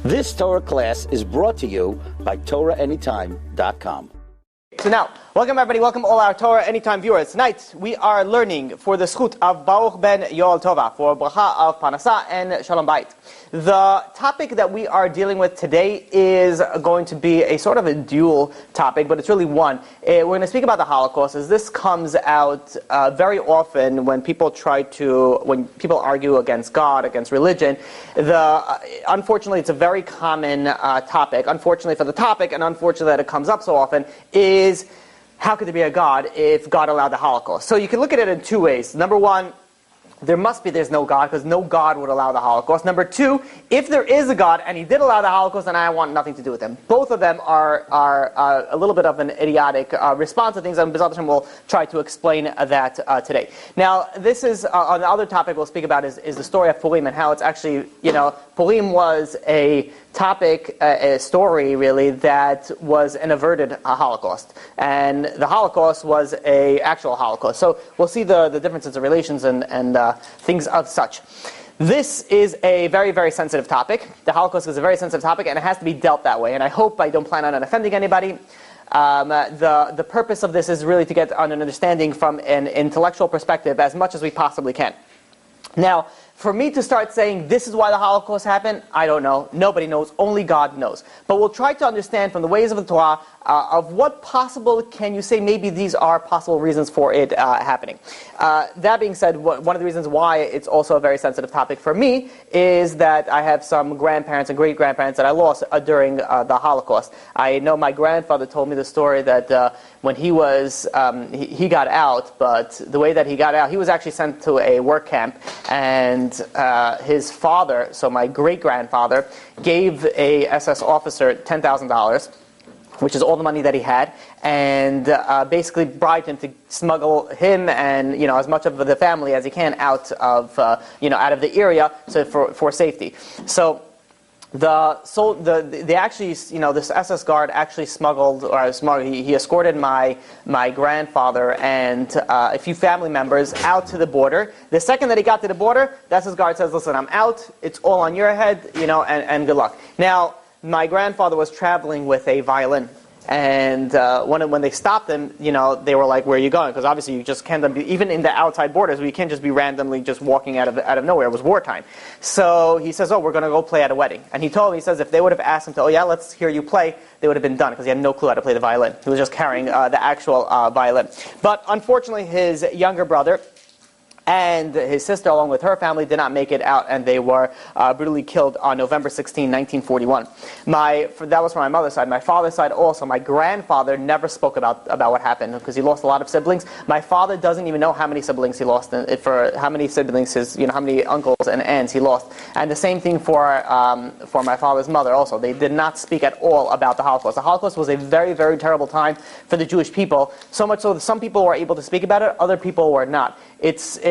This Torah class is brought to you by TorahAnytime.com. So now, welcome everybody, welcome all our Torah Anytime viewers. Tonight, we are learning for the zchut of Baruch ben Yoel Tova, for bracha of Parnasa and Shalom Bayit. The topic that we are dealing with today is going to be a sort of a dual topic, but it's really one. We're going to speak about the Holocaust, as this comes out very often when people argue against God, against religion. Unfortunately, it's a very common topic. Unfortunately for the topic, and unfortunately that it comes up so often, is how could there be a God if God allowed the Holocaust? So you can look at it in two ways. Number one, there's no God, because no God would allow the Holocaust. Number two, if there is a God and he did allow the Holocaust, then I want nothing to do with him. Both of them are a little bit of an idiotic response to things, and B'ezrat Hashem will try to explain that today. Now, this is, on the other topic we'll speak about is the story of Purim, and how it's actually, Purim was a topic, a story really, that was an averted Holocaust. And the Holocaust was a actual Holocaust. So we'll see the differences of relations and things of such. This is a very, very sensitive topic. The Holocaust is a very sensitive topic, and it has to be dealt that way. And I hope I don't plan on offending anybody. The purpose of this is really to get on an understanding from an intellectual perspective as much as we possibly can. Now, for me to start saying this is why the Holocaust happened, I don't know. Nobody knows. Only God knows. But we'll try to understand from the ways of the Torah of what possible can you say maybe these are possible reasons for it happening. That being said, one of the reasons why it's also a very sensitive topic for me is that I have some grandparents and great-grandparents that I lost during the Holocaust. I know my grandfather told me the story that when he was, he got out, but the way that he got out, he was actually sent to a work camp, and his father, so my great-grandfather, gave a SS officer $10,000, which is all the money that he had, and basically bribed him to smuggle him and as much of the family as he can out of the area, so for safety. So they actually, this SS guard actually he escorted my grandfather and a few family members out to the border. The second that he got to the border, the SS guard says, "Listen, I'm out. It's all on your head, and good luck." Now, my grandfather was traveling with a violin. And when they stopped him, they were like, "Where are you going?" Because obviously you just can't be, even in the outside borders, we can't just be randomly just walking out of nowhere. It was wartime. So he says, "Oh, we're going to go play at a wedding." And he told me, he says, if they would have asked him to, "Oh yeah, let's hear you play," they would have been done, because he had no clue how to play the violin. He was just carrying the actual violin. But unfortunately, his younger brother and his sister, along with her family, did not make it out, and they were brutally killed on November 16, 1941. That was from my mother's side. My father's side also, my grandfather never spoke about what happened, because he lost a lot of siblings. My father doesn't even know how many siblings he lost, how many uncles and aunts he lost. And the same thing for my father's mother also. They did not speak at all about the Holocaust. The Holocaust was a very, very terrible time for the Jewish people, so much so that some people were able to speak about it, other people were not.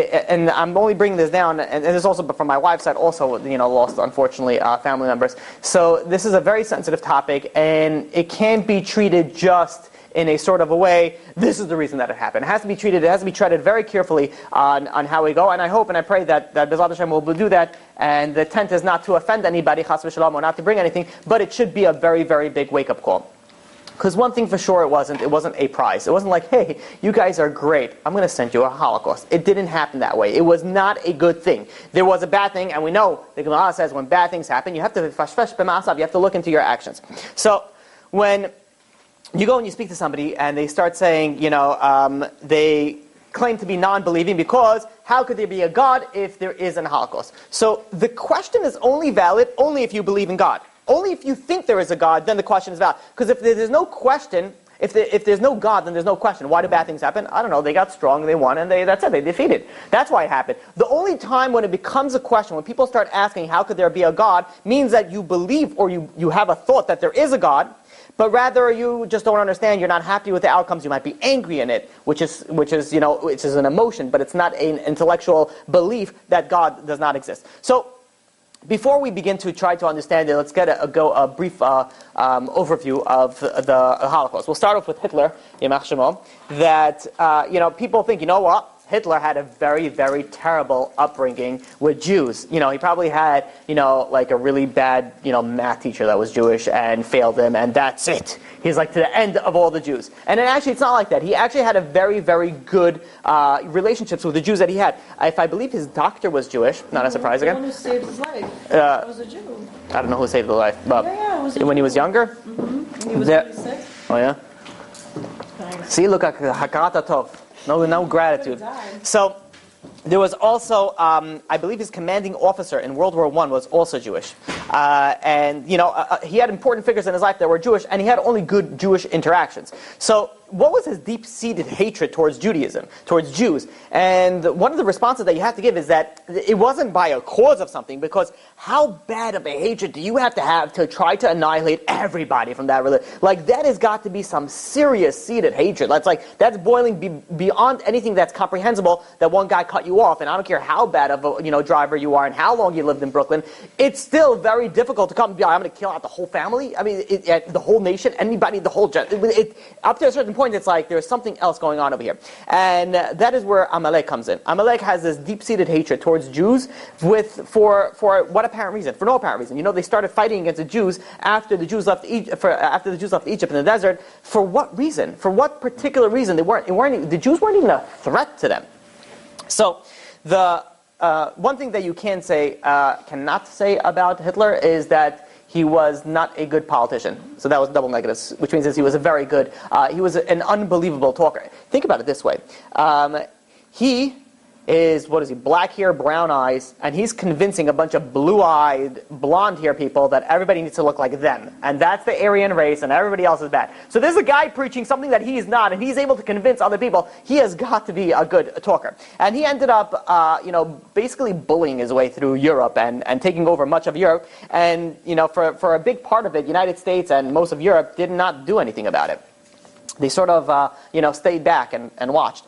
And I'm only bringing this down, and there's also, but from my wife's side also, lost, unfortunately, family members. So this is a very sensitive topic, and it can't be treated just in a sort of a way, this is the reason that it happened. It has to be treated very carefully on how we go, and I hope and I pray that B'ezrat Hashem will do that, and the intent is not to offend anybody, chas v'shalom, or not to bring anything, but it should be a very, very big wake-up call. Because one thing for sure, it wasn't a prize. It wasn't like, "Hey, you guys are great, I'm going to send you a Holocaust." It didn't happen that way. It was not a good thing. There was a bad thing, and we know, the Gemara says, when bad things happen, you have to look into your actions. So, when you go and you speak to somebody, and they start saying, they claim to be non-believing because how could there be a God if there is a Holocaust? So, the question is only valid only if you believe in God. Only if you think there is a God, then the question is valid. Because if there's no question, if there's no God, then there's no question. Why do bad things happen? I don't know. They got strong, they won, and that's it. They defeated. That's why it happened. The only time when it becomes a question, when people start asking, how could there be a God, means that you believe or you have a thought that there is a God, but rather you just don't understand, you're not happy with the outcomes, you might be angry in it, which is an emotion, but it's not an intellectual belief that God does not exist. So, before we begin to try to understand it, let's get a brief overview of the Holocaust. We'll start off with Hitler, Yamach Shemo, that people think, what? Hitler had a very, very terrible upbringing with Jews. He probably had, like a really bad, math teacher that was Jewish and failed him, and that's it. He's like to the end of all the Jews. And then actually, it's not like that. He actually had a very, very good relationships with the Jews that he had. If I believe his doctor was Jewish, not a surprise again. The one who saved his life was a Jew. I don't know who saved his life, but when he was younger? Mm-hmm. He was really sick. Oh, yeah? See, look at Hakarata Tov. No gratitude. So, there was also, I believe his commanding officer in World War I was also Jewish. And, he had important figures in his life that were Jewish, and he had only good Jewish interactions. So, what was his deep-seated hatred towards Judaism, towards Jews? And one of the responses that you have to give is that it wasn't by a cause of something, because how bad of a hatred do you have to try to annihilate everybody from that religion? Like, that has got to be some serious seated hatred. That's boiling beyond anything that's comprehensible, that one guy cut you off, and I don't care how bad of a driver you are and how long you lived in Brooklyn, it's still very difficult to come and be like, I'm going to kill out the whole family, the whole nation, anybody, the whole up to a certain point, it's like there's something else going on over here. And that is where Amalek comes in. Amalek has this deep-seated hatred towards Jews for what apparent reason? For no apparent reason. They started fighting against the Jews after the Jews left Egypt in the desert. For what reason? For what particular reason? The Jews weren't even a threat to them. So the one thing that you cannot say about Hitler is that he was not a good politician. So that was double negatives, which means that he was he was an unbelievable talker. Think about it this way. He is, black hair, brown eyes, and he's convincing a bunch of blue-eyed, blonde-hair people that everybody needs to look like them. And that's the Aryan race, and everybody else is bad. So there's a guy preaching something that he's not, and he's able to convince other people. He has got to be a good talker. And he ended up, basically bullying his way through Europe and taking over much of Europe. And, for a big part of it, United States and most of Europe did not do anything about it. They sort of, stayed back and watched.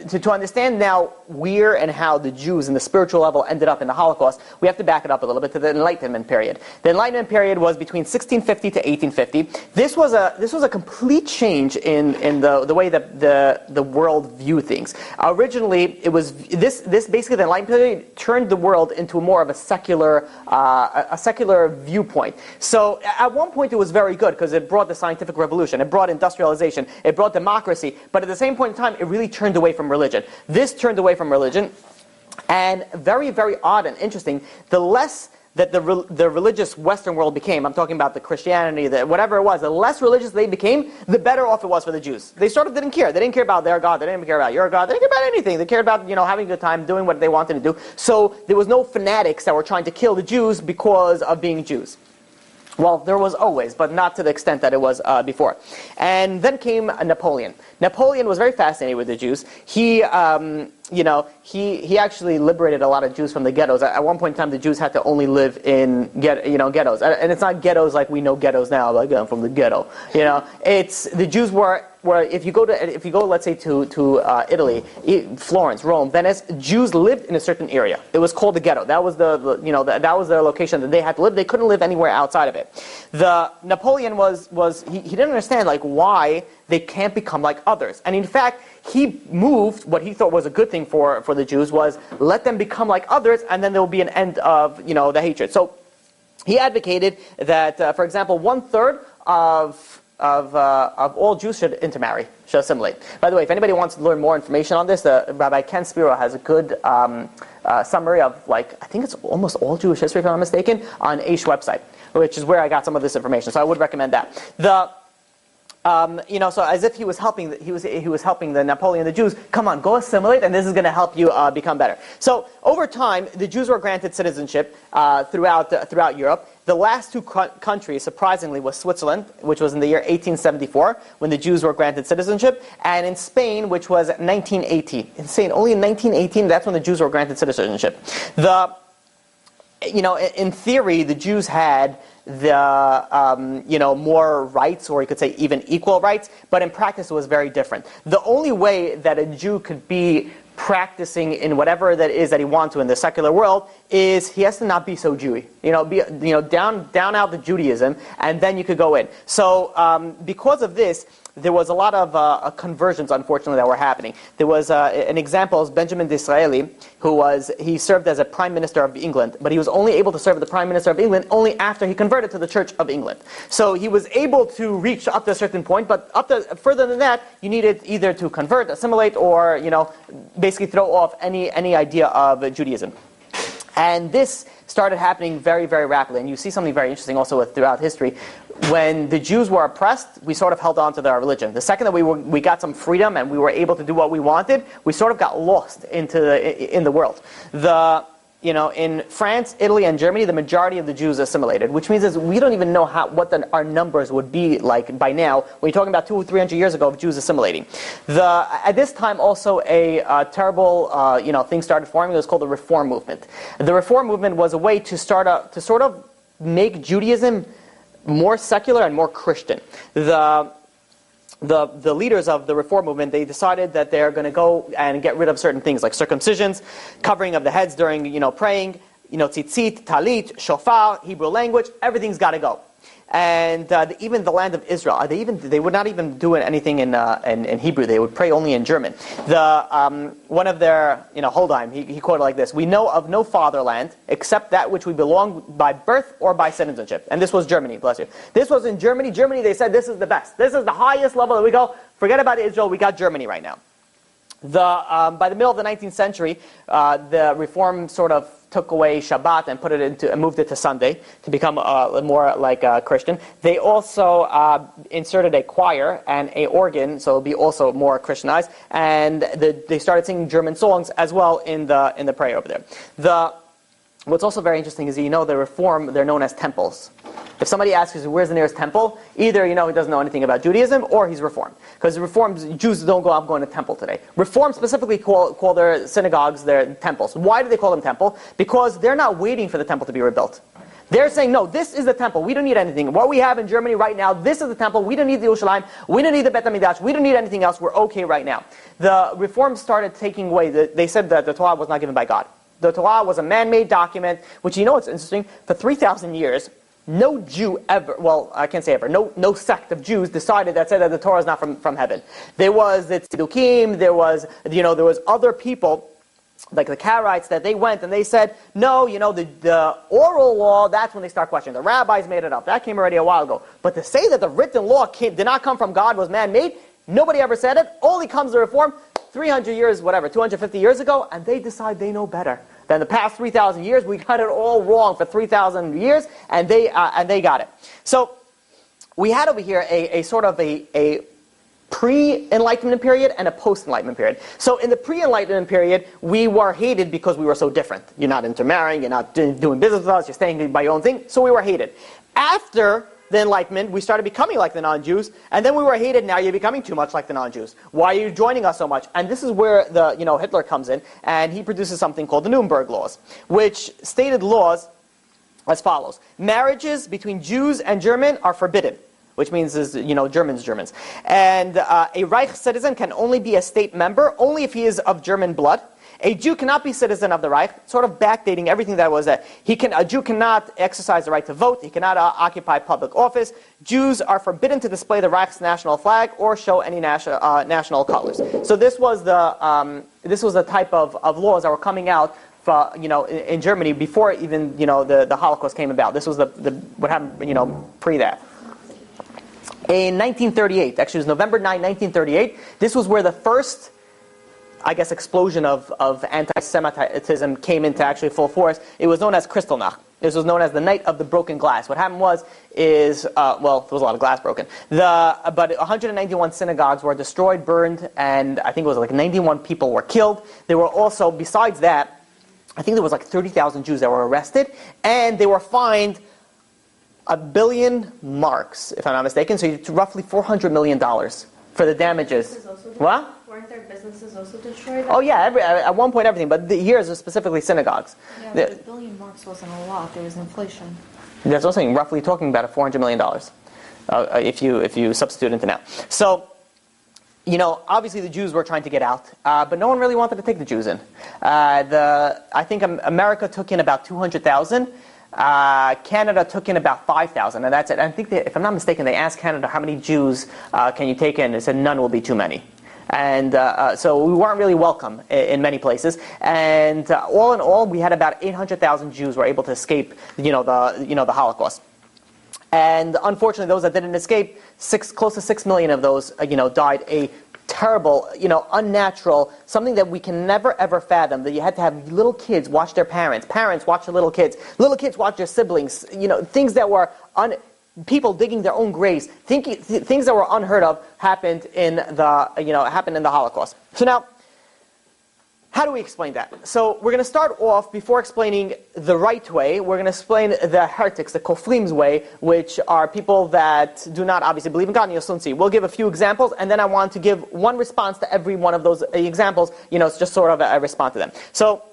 To understand now where and how the Jews in the spiritual level ended up in the Holocaust, we have to back it up a little bit to the Enlightenment period. The Enlightenment period was between 1650 to 1850. This was a complete change in the way that the world viewed things. Originally, it was this basically the Enlightenment period turned the world into more of a secular viewpoint. So at one point it was very good because it brought the scientific revolution, it brought industrialization, it brought democracy, but at the same point in time it really turned away from religion. This turned away from religion, and very, very odd and interesting, the less that the religious Western world became, I'm talking about the Christianity, whatever it was, the less religious they became, the better off it was for the Jews. They sort of didn't care. They didn't care about their God. They didn't care about your God. They didn't care about anything. They cared about, having a good time, doing what they wanted to do. So there was no fanatics that were trying to kill the Jews because of being Jews. Well, there was always, but not to the extent that it was before. And then came Napoleon. Napoleon was very fascinated with the Jews. He actually liberated a lot of Jews from the ghettos. At one point in time, the Jews had to only live in ghettos, and it's not ghettos like we know ghettos now, like I'm from the ghetto. It's the Jews were if you go, let's say to Italy, Florence, Rome, Venice, Jews lived in a certain area. It was called the ghetto. That was that was their location that they had to live. They couldn't live anywhere outside of it. Napoleon he didn't understand why they can't become like others. And in fact, he moved what he thought was a good thing for the Jews was let them become like others, and then there will be an end of the hatred. So he advocated that, for example, 1/3 of all Jews should intermarry, should assimilate. By the way, if anybody wants to learn more information on this, Rabbi Ken Spiro has a good summary of I think it's almost all Jewish history, if I'm not mistaken, on Aish website, which is where I got some of this information. So I would recommend that. So as if he was helping the Napoleon, the Jews, come on, go assimilate, and this is going to help you become better. So over time, the Jews were granted citizenship throughout Europe. The last two countries, surprisingly, was Switzerland, which was in the year 1874, when the Jews were granted citizenship, and in Spain, which was 1918. Insane, only in 1918, that's when the Jews were granted citizenship. In theory, the Jews had more rights, or you could say even equal rights, but in practice it was very different. The only way that a Jew could be practicing in whatever that is that he wants to in the secular world is he has to not be so Jewy. Down out the Judaism, and then you could go in. So because of this, there was a lot of conversions, unfortunately, that were happening. There was an example is Benjamin Disraeli, he served as a Prime Minister of England, but he was only able to serve as the Prime Minister of England only after he converted to the Church of England. So he was able to reach up to a certain point, but further than that, you needed either to convert, assimilate, or basically throw off any idea of Judaism. And this started happening very, very rapidly. And you see something very interesting also throughout history. When the Jews were oppressed, we sort of held on to their religion. The second that we got some freedom and we were able to do what we wanted, we sort of got lost in the world. In France, Italy, and Germany, the majority of the Jews assimilated, which means is we don't even know what our numbers would be like by now. When you're talking about 200 or 300 years ago of Jews assimilating, at this time also a terrible thing started forming. It was called the Reform movement. The Reform movement was a way to sort of make Judaism more secular and more Christian. The leaders of the Reform movement, they decided that they're going to go and get rid of certain things like circumcisions, covering of the heads during praying, tzitzit, talit, shofar, Hebrew language, everything's got to go. And even the land of Israel, they would not even do anything in Hebrew. They would pray only in German. One of their Holdheim, he quoted like this: "We know of no fatherland except that which we belong by birth or by citizenship." And this was Germany. Bless you. This was in Germany. Germany, they said, this is the best. This is the highest level that we go. Forget about Israel. We got Germany right now. By the middle of the 19th century, the Reform sort of took away Shabbat and moved it to Sunday to become more like Christian. They also inserted a choir and a organ, so it'll be also more Christianized. And they started singing German songs as well in the prayer over there. What's also very interesting is the Reform, they're known as temples. If somebody asks you where's the nearest temple, either he doesn't know anything about Judaism or he's Reformed. Because Jews don't go out going to temple today. Reform specifically call their synagogues their temples. Why do they call them temple? Because they're not waiting for the temple to be rebuilt. They're saying, no, this is the temple. We don't need anything. What we have in Germany right now, this is the temple. We don't need the Yerushalayim. We don't need the Bet HaMikdash. We don't need anything else. We're okay right now. The Reform started taking away, they said that the Torah was not given by God. The Torah was a man-made document, which what's interesting, for 3,000 years, no Jew ever, well, I can't say ever, no sect of Jews said that the Torah is not from heaven. There was the Tzedukim, there was other people, like the Karaites, that they went and they said, no, the oral law, that's when they start questioning. The rabbis made it up. That came already a while ago. But to say that the written law did not come from God, was man-made, nobody ever said it. Only comes the Reform 300 years, 250 years ago, and they decide they know better. Then the past 3,000 years, we got it all wrong for 3,000 years, and they got it. So we had over here a sort of a pre-Enlightenment period and a post-Enlightenment period. So in the pre-Enlightenment period, we were hated because we were so different. You're not intermarrying, you're not doing business with us, you're staying by your own thing, so we were hated. After the Enlightenment, we started becoming like the non-Jews, and then we were hated. Now you're becoming too much like the non-Jews. Why are you joining us so much? And this is where Hitler comes in, and he produces something called the Nuremberg Laws, which stated laws as follows: marriages between Jews and German are forbidden, which means Germans, and a Reich citizen can only be a state member only if he is of German blood. A Jew cannot be citizen of the Reich, sort of backdating everything that was there. A Jew cannot exercise the right to vote. He cannot occupy public office. Jews are forbidden to display the Reich's national flag or show any national colors. So this was the type of laws that were coming out in Germany before even the Holocaust came about. This was what happened pre that. In 1938, actually it was November 9, 1938, this was where the first explosion of anti-Semitism came into actually full force. It was known as Kristallnacht. This was known as the Night of the Broken Glass. What happened was, there was a lot of glass broken. But 191 synagogues were destroyed, burned, and I think it was like 91 people were killed. There were also, besides that, I think there was like 30,000 Jews that were arrested, and they were fined 1 billion marks, if I'm not mistaken, so roughly $400 million for the damages. What? Weren't their businesses also destroyed? Oh yeah, at one point everything, but here is specifically synagogues. Yeah, but 1 billion marks wasn't a lot. There was inflation. That's also roughly talking about $400 million, if you substitute into now. So, obviously the Jews were trying to get out, but no one really wanted to take the Jews in. I think America took in about 200,000. Canada took in about 5,000, and that's it. And I think, if I'm not mistaken, they asked Canada, how many Jews can you take in? They said none will be too many. And so we weren't really welcome in many places. And all in all, we had about 800,000 Jews were able to escape, the Holocaust. And unfortunately, those that didn't escape, close to 6 million of those, died a terrible, unnatural, something that we can never ever fathom, that you had to have little kids watch their parents watch their little kids watch their siblings, things that were people digging their own graves, things that were unheard of happened in the Holocaust. So now, how do we explain that? So we're going to start off, before explaining the right way, we're going to explain the heretics, the kofrim's way, which are people that do not obviously believe in God, and you'll soon see. We'll give a few examples, and then I want to give one response to every one of those examples. It's just sort of a response to them. So,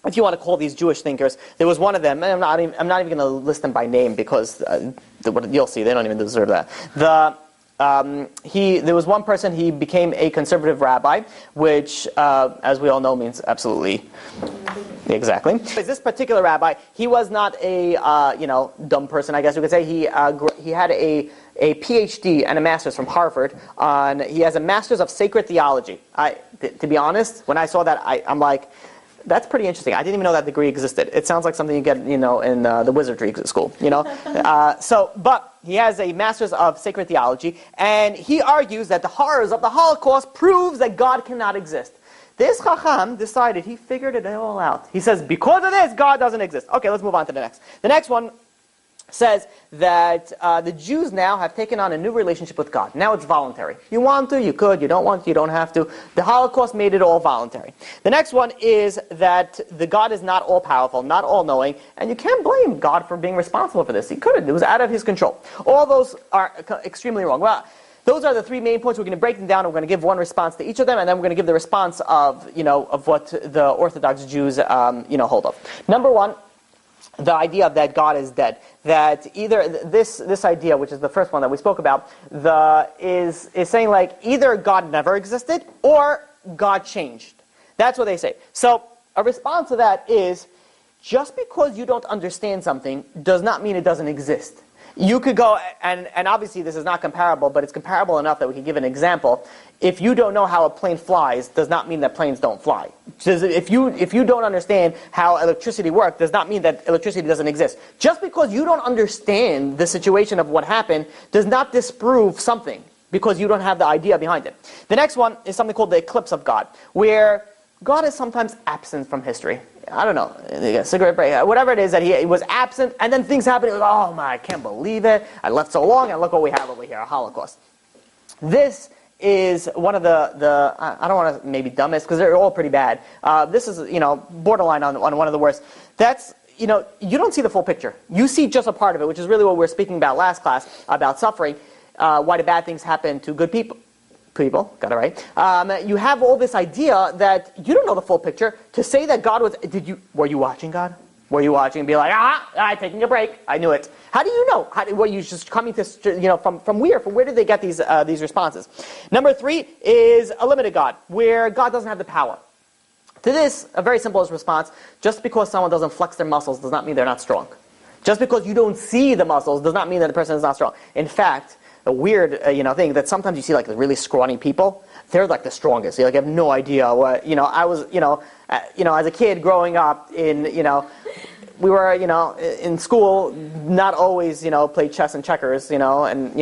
if you want to call these Jewish thinkers, there was one of them, and I'm not even going to list them by name, because you'll see, they don't even deserve that. There was one person, he became a conservative rabbi, which, as we all know, means absolutely, exactly. This particular rabbi, he was not a, dumb person, I guess you could say. He had a PhD and a master's from Harvard. He has a master's of sacred theology. To be honest, when I saw that, I'm like, that's pretty interesting. I didn't even know that degree existed. It sounds like something you get, in the wizardry school, But he has a master's of sacred theology, and he argues that the horrors of the Holocaust proves that God cannot exist. This Chacham decided, he figured it all out. He says, because of this, God doesn't exist. Okay, let's move on to the next. The next one says that the Jews now have taken on a new relationship with God. Now it's voluntary. You want to, you could. You don't want to, you don't have to. The Holocaust made it all voluntary. The next one is that the God is not all-powerful, not all-knowing, and you can't blame God for being responsible for this. He couldn't. It was out of his control. All those are extremely wrong. Well, those are the three main points. We're going to break them down, and we're going to give one response to each of them, and then we're going to give the response of what the Orthodox Jews hold of. Number one, the idea that God is dead. That either this idea, which is the first one that we spoke about, is saying like either God never existed or God changed. That's what they say. So a response to that is, just because you don't understand something does not mean it doesn't exist. You could go, and obviously this is not comparable, but it's comparable enough that we can give an example. If you don't know how a plane flies, does not mean that planes don't fly. If you don't understand how electricity works, does not mean that electricity doesn't exist. Just because you don't understand the situation of what happened does not disprove something, because you don't have the idea behind it. The next one is something called the eclipse of God, where God is sometimes absent from history. I don't know, cigarette break, whatever it is, that he was absent, and then things happen. Like, oh my, I can't believe it. I left so long, and look what we have over here, a Holocaust. This is one of the I don't want to maybe dumbest, because they're all pretty bad. This is, borderline on one of the worst. That's, you don't see the full picture. You see just a part of it, which is really what we were speaking about last class, about suffering, why do bad things happen to good people. Got it right. You have all this idea that you don't know the full picture. To say that God was, were you watching God? Were you watching and be like, taking a break? I knew it. How do you know? Were you just coming to, from where? From where did they get these responses? Number three is a limited God, where God doesn't have the power. To this, a very simple response: just because someone doesn't flex their muscles does not mean they're not strong. Just because you don't see the muscles does not mean that the person is not strong. In fact, a weird, thing that sometimes you see, like the really scrawny people, they're like the strongest. You have no idea what, I was, as a kid growing up in, we were, in school, not always, play chess and checkers, and,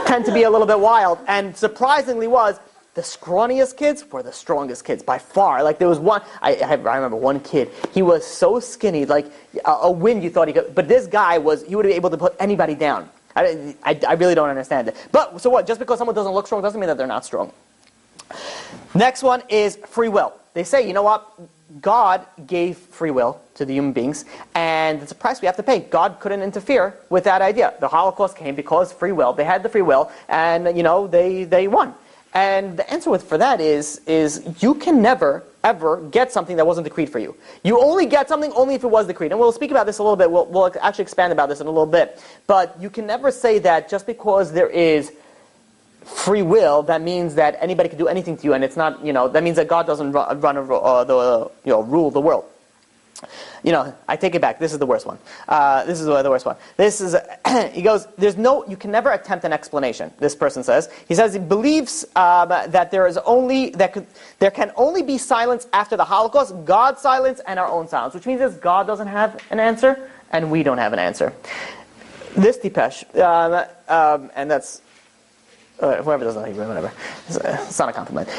tend to be a little bit wild. And surprisingly the scrawniest kids were the strongest kids by far. Like there was one, I remember one kid, he was so skinny, like a wind you thought he could, but this guy he would be able to put anybody down. I really don't understand it. But, so what? Just because someone doesn't look strong doesn't mean that they're not strong. Next one is free will. They say, you know what? God gave free will to the human beings, and it's a price we have to pay. God couldn't interfere with that idea. The Holocaust came because free will. They had the free will, and, they won. And the answer for that is you can never, ever get something that wasn't decreed for you. You only get something only if it was decreed. And we'll speak about this a little bit. We'll actually expand about this in a little bit. But you can never say that just because there is free will, that means that anybody can do anything to you, and it's not, that means that God doesn't rule the world. I take it back. This is the worst one. This is the worst one. This is, he goes, you can never attempt an explanation, this person says. He says he believes that there can only be silence after the Holocaust, God's silence and our own silence, which means that God doesn't have an answer and we don't have an answer. This Tipesh, and that's, whoever doesn't know Hebrew, whatever. It's not a compliment.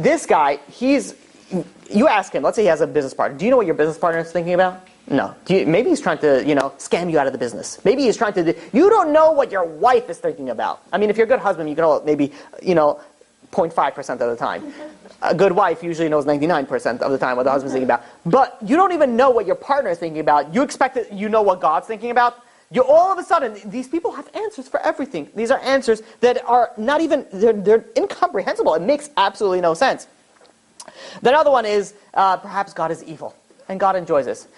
This guy, you ask him, let's say he has a business partner. Do you know what your business partner is thinking about? No. Maybe he's trying to, scam you out of the business. Maybe he's trying to, you don't know what your wife is thinking about. I mean, if you're a good husband, you can maybe, 0.5% of the time. A good wife usually knows 99% of the time what the husband's thinking about. But you don't even know what your partner is thinking about. You expect that you know what God's thinking about. All of a sudden, these people have answers for everything. These are answers that are not even, they're incomprehensible. It makes absolutely no sense. The other one is, perhaps God is evil, and God enjoys this.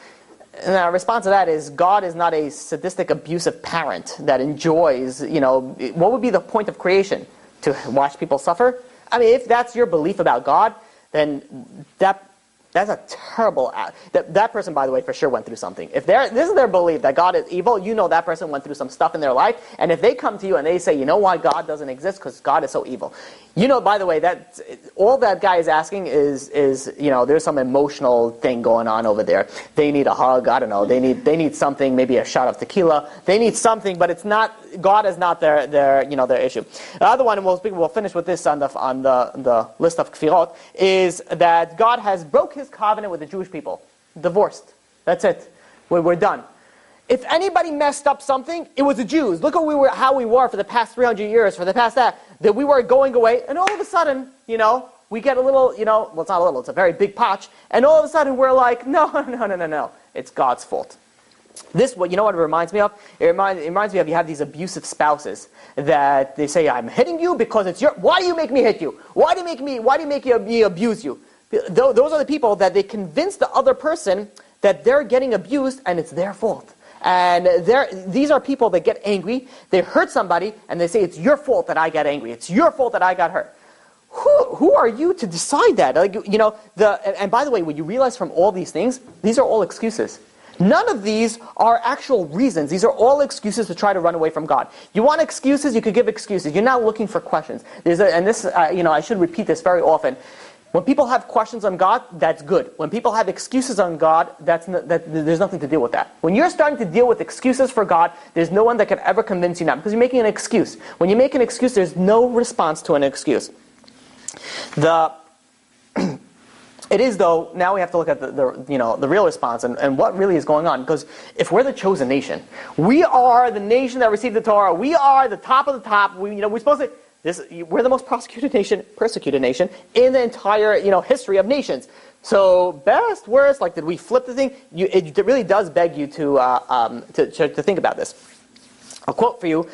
And our response to that is, God is not a sadistic, abusive parent that enjoys, what would be the point of creation? To watch people suffer? I mean, if that's your belief about God, then that's a terrible act. That person, by the way, for sure went through something. If this is their belief that God is evil, that person went through some stuff in their life. And if they come to you and they say, you know why God doesn't exist? Because God is so evil. By the way, that all that guy is asking is there's some emotional thing going on over there. They need a hug. I don't know. They need something. Maybe a shot of tequila. They need something, but it's not. God is not their issue. The other one, and we'll finish with this on the list of kfirot, is that God has broke His covenant with the Jewish people. Divorced. That's it. We're done. If anybody messed up something, it was the Jews. Look at how we were for the past 300 years, for the past that we were going away, and all of a sudden, we get a little, well, it's not a little, it's a very big potch, and all of a sudden we're like, no, it's God's fault. This, what it reminds me of? It reminds me of, you have these abusive spouses that they say, I'm hitting you because it's why do you make me hit you? Why do you make me abuse you? Those are the people that they convince the other person that they're getting abused and it's their fault. And these are people that get angry, they hurt somebody, and they say, it's your fault that I got angry. It's your fault that I got hurt. Who are you to decide that? And by the way, when you realize from all these things, these are all excuses. None of these are actual reasons. These are all excuses to try to run away from God. You want excuses? You could give excuses. You're not looking for questions. I should repeat this very often. When people have questions on God, that's good. When people have excuses on God, there's nothing to deal with that. When you're starting to deal with excuses for God, there's no one that can ever convince you not, because you're making an excuse. When you make an excuse, there's no response to an excuse. It is, though, now we have to look at the real response and what really is going on. Because if we're the chosen nation, we are the nation that received the Torah, we are the top of the top, we're supposed to... we're the most persecuted nation in the entire history of nations. So best, worst, did we flip the thing? It really does beg you to think about this. A quote for you.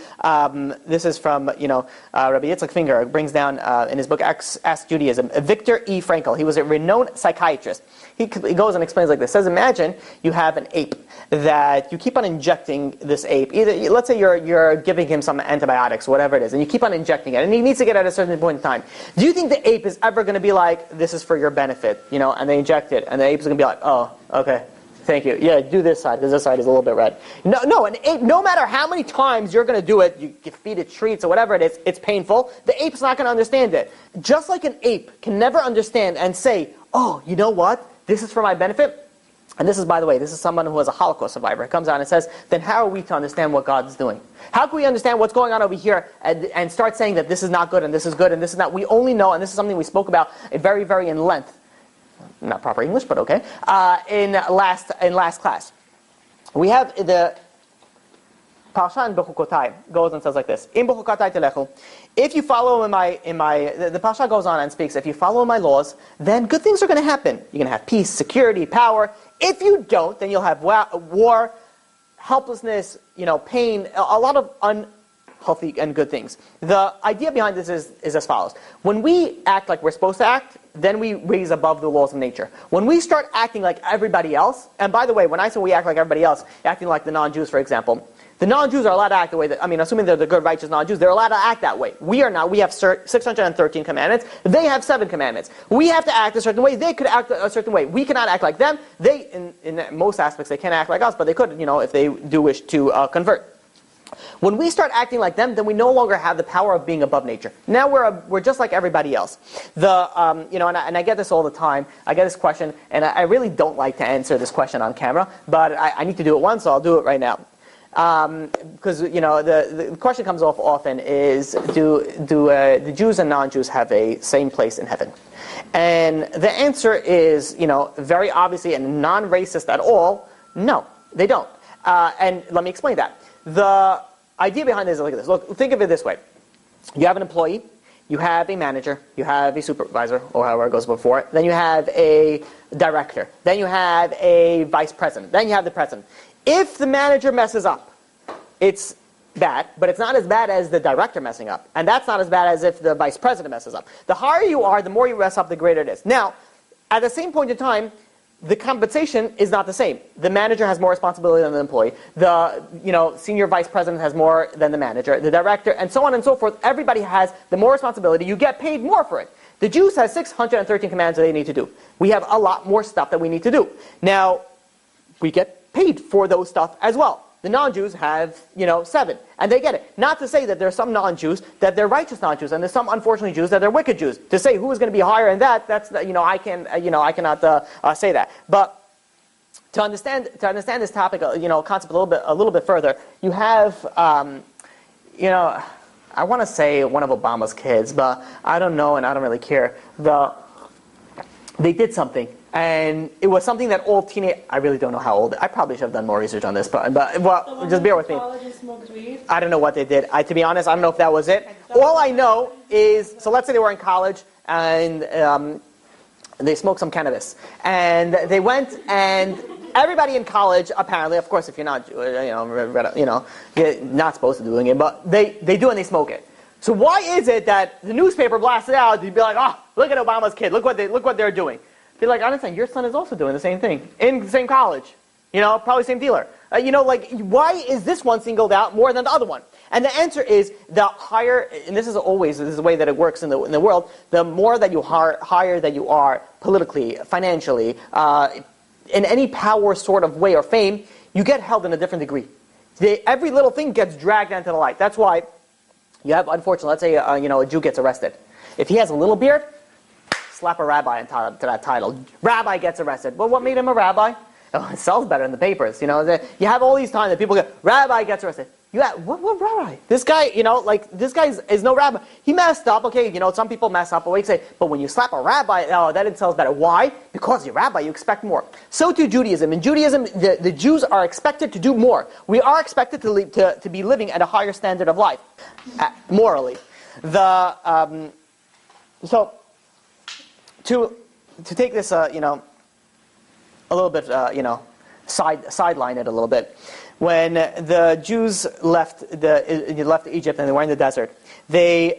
This is from Rabbi Yitzchak Finger. Brings down in his book Ask Judaism. Viktor E. Frankl. He was a renowned psychiatrist. He goes and explains like this. Says, imagine you have an ape that you keep on injecting this ape. Let's say you're giving him some antibiotics, whatever it is, and you keep on injecting it, and he needs to get at a certain point in time. Do you think the ape is ever going to be like, this is for your benefit, and they inject it, and the ape's going to be like, oh, okay. Thank you. Yeah, do this side, because this side is a little bit red. No, an ape, no matter how many times you're going to do it, you feed it treats or whatever it is, it's painful. The ape's not going to understand it. Just like an ape can never understand and say, oh, you know what? This is for my benefit. And this is, by the way, this is someone who was a Holocaust survivor. It comes out and says, then how are we to understand what God's doing? How can we understand what's going on over here and start saying that this is not good and this is good and this is not? We only know, and this is something we spoke about very, very in length. Not proper English, but okay. In last class, we have the Parsha in Bechukotai goes and says like this: In Bechukotai telechu. If you follow the Parsha goes on and speaks. If you follow my laws, then good things are going to happen. You're going to have peace, security, power. If you don't, then you'll have war, helplessness, pain, a lot of unhealthy and good things. The idea behind this is as follows: when we act like we're supposed to act, then we raise above the laws of nature. When we start acting like everybody else, and by the way, when I say we act like everybody else, acting like the non-Jews, for example, The non-Jews are allowed to act the way that, assuming they're the good, righteous non-Jews, they're allowed to act that way. We are not. We have 613 commandments. They have 7 commandments. We have to act a certain way. They could act a certain way. We cannot act like them. They, in most aspects, they can't act like us, but they could, if they do wish to convert. When we start acting like them, then we no longer have the power of being above nature. Now we're just like everybody else. And I get this all the time. I get this question, and I really don't like to answer this question on camera, but I need to do it once, so I'll do it right now. Because the question comes off often is, do the Jews and non-Jews have a same place in heaven? And the answer is, very obviously and non-racist at all, no, they don't. And let me explain that. The idea behind this is like this. Look, think of it this way. You have an employee, you have a manager, you have a supervisor, or however it goes before, then you have a director, then you have a vice president, then you have the president. If the manager messes up, it's bad, but it's not as bad as the director messing up. And that's not as bad as if the vice president messes up. The higher you are, the more you mess up, the greater it is. Now, at the same point in time, the compensation is not the same. The manager has more responsibility than the employee. The senior vice president has more than the manager. The director, and so on and so forth. Everybody has the more responsibility. You get paid more for it. The Jews have 613 commands that they need to do. We have a lot more stuff that we need to do. Now, we get paid for those stuff as well. The non-Jews have, 7, and they get it. Not to say that there are some non-Jews that they're righteous non-Jews, and there's some unfortunately Jews that they're wicked Jews. To say who is going to be higher in that, that's I cannot say that. But to understand this topic, concept a little bit further, you have, I want to say one of Obama's kids, but I don't know, and I don't really care. They did something. And it was something that all I really don't know how old. I probably should have done more research on this, but just bear with me. I don't know what they did. To be honest, I don't know if that was it. All I know is, so let's say they were in college and they smoked some cannabis, and they went and everybody in college apparently, of course, if you're not, you're not supposed to be doing it, but they do and they smoke it. So why is it that the newspaper blasted out? You'd be like, oh, look at Obama's kid. Look what they're doing. Be like, I understand, your son is also doing the same thing in the same college, probably same dealer. Why is this one singled out more than the other one? And the answer is the higher, and this is the way that it works in the world. The more that you higher that you are politically, financially, in any power sort of way or fame, you get held in a different degree. Every little thing gets dragged into the light. That's why you have, unfortunately, let's say a Jew gets arrested. If he has a little beard, slap a rabbi to that title. Rabbi gets arrested. Well, what made him a rabbi? Oh, it sells better in the papers. You have all these times that people go, rabbi gets arrested. What rabbi? This guy, this guy is no rabbi. He messed up. Okay, some people mess up. But we say, but when you slap a rabbi, that it sells better. Why? Because you're a rabbi, you expect more. So too Judaism. In Judaism, the Jews are expected to do more. We are expected to be living at a higher standard of life, morally. To take this, a little bit, sideline it a little bit. When the Jews left Egypt and they were in the desert, the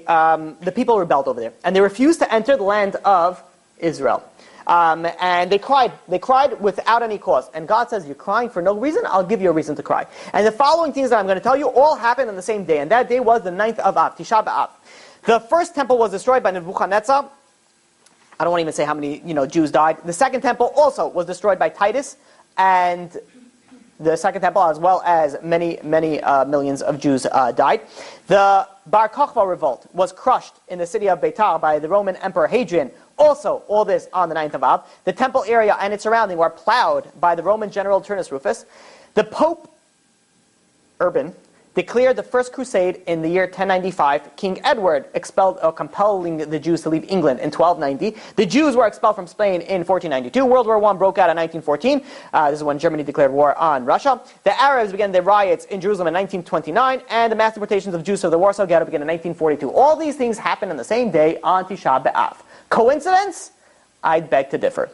people rebelled over there, and they refused to enter the land of Israel. And they cried without any cause. And God says, you're crying for no reason? I'll give you a reason to cry. And the following things that I'm going to tell you all happened on the same day, and that day was the 9th of Av, Tisha B'Av. The first temple was destroyed by Nebuchadnezzar. I don't want to even say how many Jews died. The second temple also was destroyed by Titus, and the second temple, as well as many millions of Jews died. The Bar Kokhba revolt was crushed in the city of Beitar by the Roman Emperor Hadrian. Also, all this on the 9th of Av. The temple area and its surrounding were plowed by the Roman general Turnus Rufus. The Pope Urban declared the First Crusade in the year 1095. King Edward compelling the Jews to leave England in 1290. The Jews were expelled from Spain in 1492. World War I broke out in 1914. This is when Germany declared war on Russia. The Arabs began their riots in Jerusalem in 1929, and the mass deportations of Jews to the Warsaw Ghetto began in 1942. All these things happened on the same day on Tisha B'Av. Coincidence? I'd beg to differ.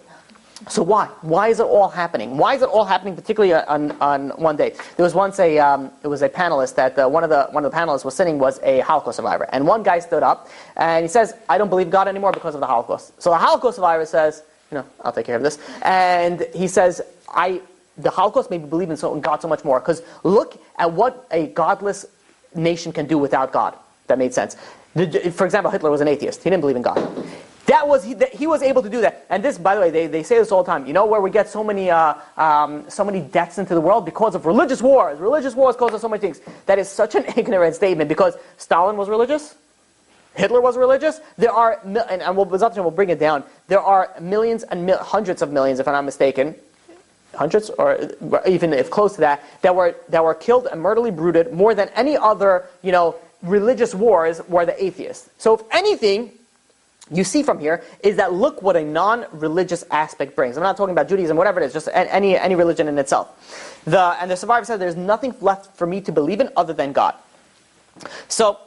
So why? Why is it all happening? Why is it all happening, particularly on one day? There was once a panelist that one of the panelists was sitting was a Holocaust survivor, and one guy stood up and he says, "I don't believe God anymore because of the Holocaust." So the Holocaust survivor says, "I'll take care of this," and he says, the Holocaust made me believe in God so much more. Because look at what a godless nation can do without God. That made sense. For example, Hitler was an atheist. He didn't believe in God. He was able to do that. And this, by the way, they say this all the time. You know where we get so many deaths into the world? Because of religious wars. Religious wars cause us so many things. That is such an ignorant statement, because Stalin was religious. Hitler was religious. There are, and we'll bring it down. There are millions and hundreds of millions, if I'm not mistaken, hundreds, or even if close to that, that were killed and murderly brutally more than any other, religious wars were the atheists. So if anything, you see from here is that look what a non-religious aspect brings. I'm not talking about Judaism, whatever it is, just any religion in itself. And the survivor said, there's nothing left for me to believe in other than God. So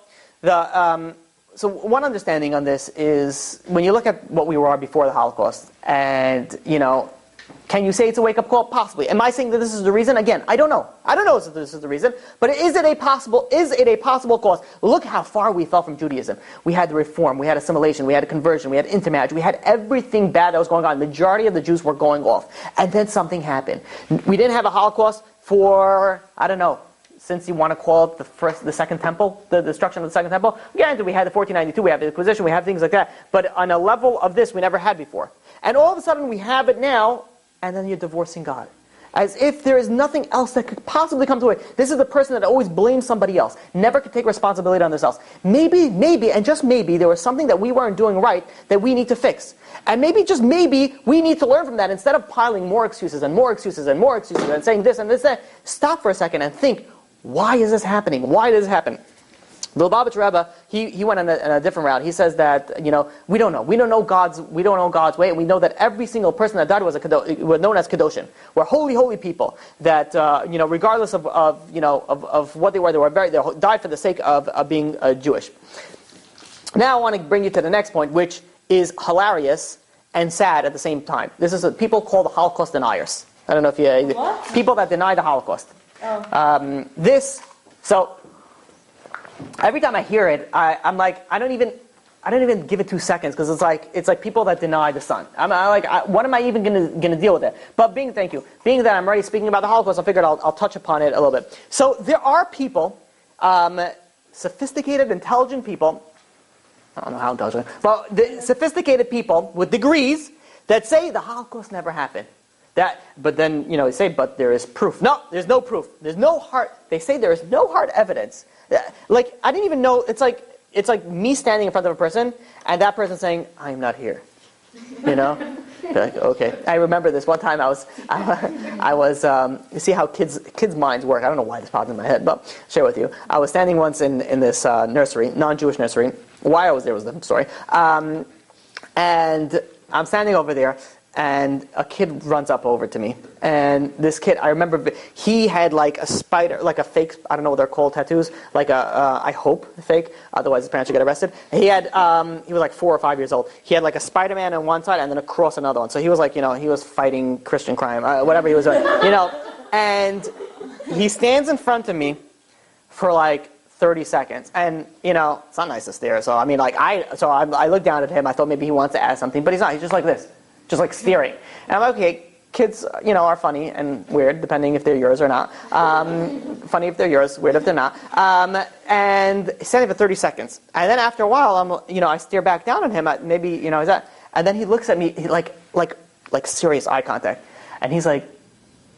so one understanding on this is when you look at what we were before the Holocaust, and can you say it's a wake-up call? Possibly. Am I saying that this is the reason? Again, I don't know. I don't know if this is the reason. But is it a possible cause? Look how far we fell from Judaism. We had the reform, we had assimilation, we had conversion, we had intermarriage, we had everything bad that was going on. The majority of the Jews were going off. And then something happened. We didn't have a Holocaust for, I don't know, since you want to call it the Second Temple, the destruction of the Second Temple. Granted, we had the 1492, we have the Inquisition, we have things like that. But on a level of this, we never had before. And all of a sudden, we have it now, and then you're divorcing God. As if there is nothing else that could possibly come to it. This is the person that always blames somebody else. Never could take responsibility on themselves. Maybe, and just maybe, there was something that we weren't doing right that we need to fix. And maybe, just maybe, we need to learn from that. Instead of piling more excuses and more excuses and more excuses and saying this and this and that, stop for a second and think, why is this happening? Why does this happen? The Lubavitch Rebbe, he went on a different route. He says that we don't know. We don't know God's way, and we know that every single person that died was known as Kedoshim. We're holy people. That regardless of what they died for the sake of being Jewish. Now I want to bring you to the next point, which is hilarious and sad at the same time. This is people called the Holocaust deniers. I don't know if you people that deny the Holocaust. Oh. Every time I hear it, I'm like, I don't even give it 2 seconds, because it's like people that deny the sun. What am I even gonna deal with it? But being that I'm already speaking about the Holocaust, I figured I'll touch upon it a little bit. So there are people, sophisticated, intelligent people. I don't know how intelligent, but sophisticated people with degrees that say the Holocaust never happened. But then they say, but there is proof. No, there's no proof. There's no hard. They say there is no hard evidence. Like, I didn't even know. It's like me standing in front of a person and that person saying, "I'm not here." Like, okay. I remember this one time. I was. You see how kids' minds work. I don't know why this popped in my head, but I'll share with you. I was standing once in this nursery, non-Jewish nursery. Why I was there was the story. And I'm standing over there. And a kid runs up over to me, and this kid, I remember, he had like a spider, like a fake, I don't know what they're called, tattoos, like I hope fake, otherwise his parents would get arrested. He was like 4 or 5 years old. He had like a Spider-Man on one side and then a cross on another one. So he was like, he was fighting Christian crime, whatever he was doing, And he stands in front of me for like 30 seconds, and it's not nice to stare. So I mean, I looked down at him. I thought maybe he wants to ask something, but he's not. He's just like this. Just like staring. And I'm like, okay, kids, are funny and weird, depending if they're yours or not. Funny if they're yours, weird if they're not. And standing for 30 seconds. And then after a while, I stare back down at him, maybe, is that, and then he looks at me, like serious eye contact. And he's like,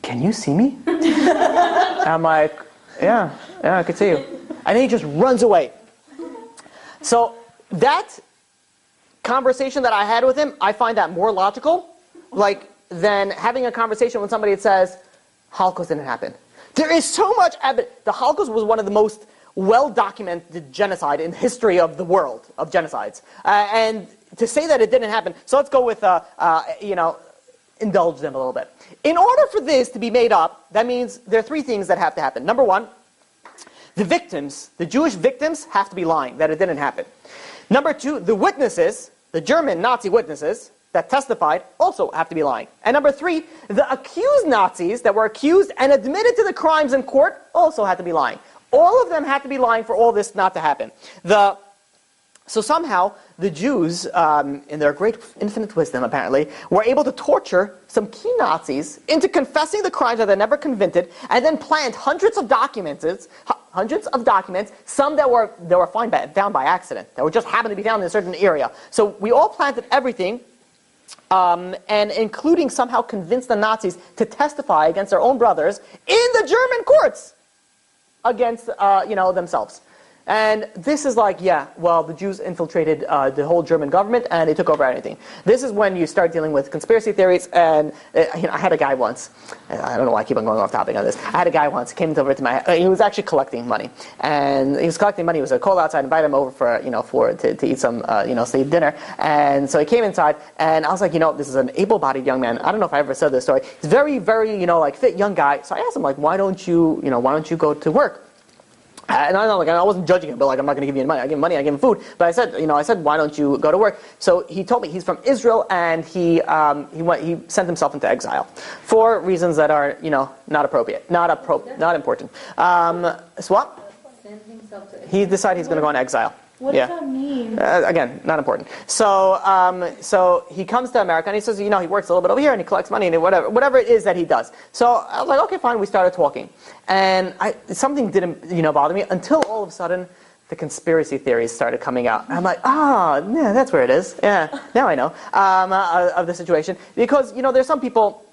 "Can you see me?" And I'm like, yeah, I can see you. And then he just runs away. So that conversation that I had with him, I find that more logical, than having a conversation with somebody that says, Holocaust didn't happen. There is so much evidence. The Holocaust was one of the most well-documented genocide in the history of the world, of genocides. And to say that it didn't happen, so let's go with, indulge them a little bit. In order for this to be made up, that means there are 3 things that have to happen. Number 1, the victims, the Jewish victims, have to be lying, that it didn't happen. Number 2, the witnesses, the German Nazi witnesses that testified, also have to be lying. And number 3, the accused Nazis that were accused and admitted to the crimes in court also had to be lying. All of them had to be lying for all this not to happen. So somehow the Jews, in their great infinite wisdom apparently, were able to torture some key Nazis into confessing the crimes that they never convicted, and then plant hundreds of documents, some that were found by accident, that were just happened to be found in a certain area. So we all planted everything, and including somehow convinced the Nazis to testify against their own brothers in the German courts against themselves. And this is like, the Jews infiltrated the whole German government and they took over everything. This is when you start dealing with conspiracy theories. And I had a guy once, I don't know why I keep on going off topic on this. I had a guy once, came over to my, he was actually collecting money. And he was collecting money, it was a cold outside, invited him over to eat some, say dinner. And so he came inside and I was like, this is an able-bodied young man. I don't know if I ever said this story. He's very, very, fit young guy. So I asked him, why don't you go to work? And I wasn't judging him, but I'm not going to give you money. I give him money, I give him food. But I said, why don't you go to work? So he told me he's from Israel, and he sent himself into exile for reasons that are not appropriate, not important. So what? He decided he's going to go on exile. What does that mean? Again, not important. So he comes to America and he says, he works a little bit over here and he collects money and whatever it is that he does. So I was like, okay, fine. We started talking, and something didn't bother me until all of a sudden the conspiracy theories started coming out. I'm like, yeah, that's where it is. Yeah, now I know of the situation, because there's some people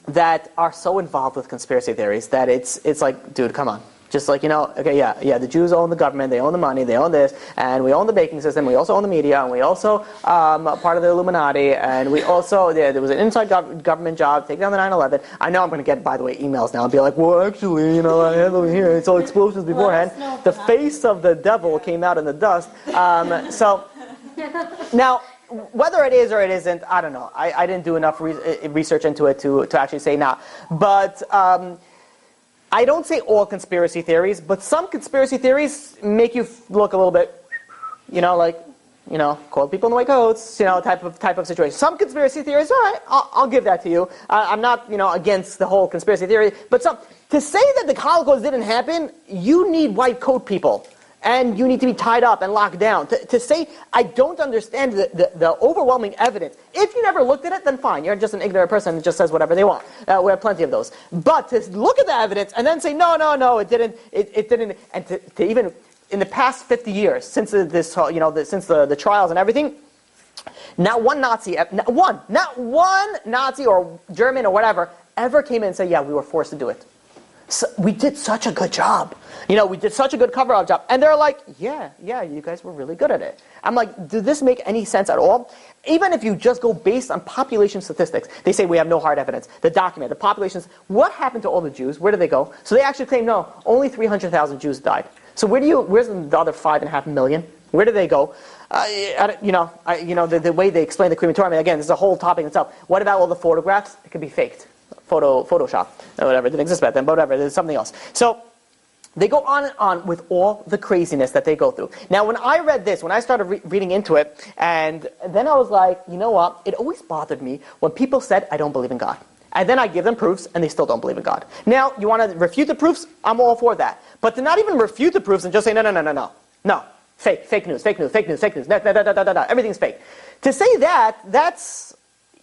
that are so involved with conspiracy theories that it's like, dude, come on. Just like, the Jews own the government, they own the money, they own this, and we own the banking system, we also own the media, and we also part of the Illuminati, and we also, there was an inside government job, take down the 9/11. I know I'm going to get, by the way, emails now and be like, well, actually, I had over here, it's all explosions beforehand. The face of the devil came out in the dust. So, now, whether it is or it isn't, I don't know. I didn't do enough research into it to actually say now. But, I don't say all conspiracy theories, but some conspiracy theories make you look a little bit, call people in the white coats, type of situation. Some conspiracy theories, all right, I'll give that to you. I'm not, against the whole conspiracy theory, but to say that the Holocaust didn't happen, you need white coat people. And you need to be tied up and locked down. To say, I don't understand the overwhelming evidence. If you never looked at it, then fine. You're just an ignorant person that just says whatever they want. We have plenty of those. But to look at the evidence and then say, no, it didn't, and to even, in the past 50 years, since since the trials and everything, not one Nazi or German or whatever ever came in and said, yeah, we were forced to do it. So we did such a good job. We did such a good cover-up job. And they're like, yeah, you guys were really good at it. I'm like, does this make any sense at all? Even if you just go based on population statistics, they say we have no hard evidence. The populations, what happened to all the Jews? Where did they go? So they actually claim, no, only 300,000 Jews died. So where's the other 5.5 million? Where did they go? The way they explain the crematorium, again, this is a whole topic in itself. What about all the photographs? It could be faked. Photoshop, or whatever, it didn't exist back then, but whatever, there's something else. So, they go on and on with all the craziness that they go through. Now, when I read this, when I started reading into it, and then I was like, you know what, it always bothered me when people said, I don't believe in God. And then I give them proofs, and they still don't believe in God. Now, you want to refute the proofs? I'm all for that. But to not even refute the proofs and just say, no, fake news, everything's fake. To say that, that's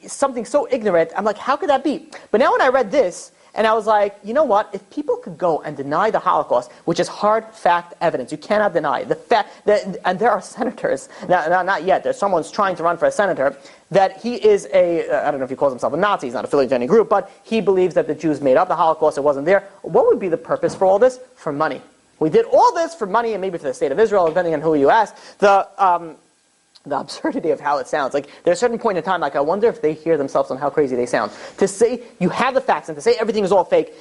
something so ignorant. I'm like, how could that be? But now when I read this, and I was like, you know what? If people could go and deny the Holocaust, which is hard fact evidence, you cannot deny the fact that, and there are senators, not yet, there's someone's trying to run for a senator, that he is I don't know if he calls himself a Nazi, he's not affiliated to any group, but he believes that the Jews made up the Holocaust, it wasn't there. What would be the purpose for all this? For money. We did all this for money, and maybe for the state of Israel, depending on who you ask. The absurdity of how it sounds. Like, there's a certain point in time, I wonder if they hear themselves on how crazy they sound. To say you have the facts and to say everything is all fake,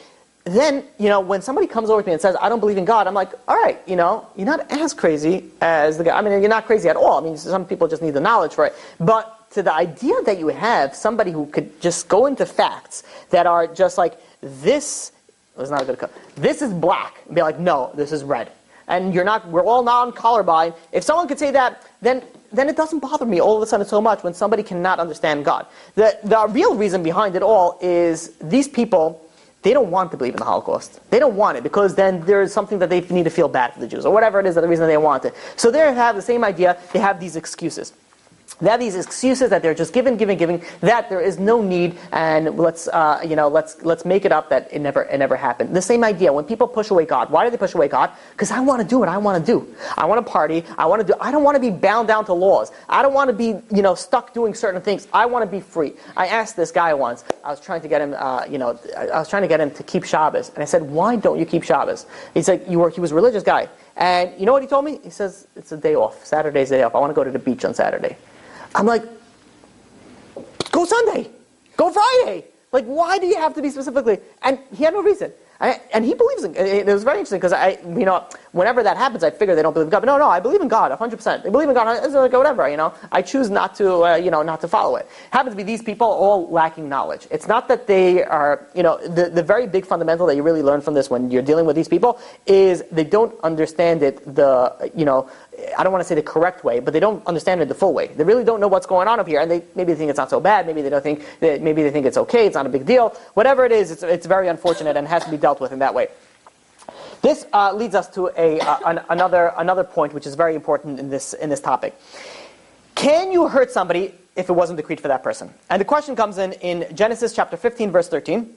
then, when somebody comes over to me and says, I don't believe in God, I'm like, all right, you're not as crazy as the guy. I mean, you're not crazy at all. I mean, some people just need the knowledge for it. But to the idea that you have somebody who could just go into facts that are just like, this was not a good cut. This is black. And be like, no, this is red. And we're all non-colorblind. If someone could say that, then it doesn't bother me all of a sudden so much when somebody cannot understand God. The real reason behind it all is these people, they don't want to believe in the Holocaust. They don't want it because then there's something that they need to feel bad for the Jews or whatever it is that the reason they want it. So they have the same idea. They have these excuses. They have these excuses that they're just giving, that there is no need, and let's make it up that it never happened. The same idea. When people push away God, why do they push away God? Because I want to do what I want to do. I want to party. I don't want to be bound down to laws. I don't want to be, stuck doing certain things. I want to be free. I asked this guy once. I was trying to get him, to keep Shabbos, and I said, "Why don't you keep Shabbos?" He said, he was a religious guy, and you know what he told me? He says, "It's a day off. Saturday's a day off. I want to go to the beach on Saturday." I'm like, go Sunday, go Friday. Like, why do you have to be specifically? And he had no reason. And he believes in it. It was very interesting because whenever that happens, I figure they don't believe in God. But no, I believe in God 100%. They believe in God. It's like whatever. I choose not to, not to follow it. Happens to be these people all lacking knowledge. It's not that they are, the very big fundamental that you really learn from this when you're dealing with these people is they don't understand it I don't want to say the correct way, but they don't understand it the full way. They really don't know what's going on up here, and maybe they think it's not so bad. Maybe they think it's okay. It's not a big deal. Whatever it is, it's very unfortunate and has to be dealt with in that way. This leads us to another point, which is very important in this topic. Can you hurt somebody if it wasn't decreed for that person? And the question comes in Genesis chapter 15, verse 13.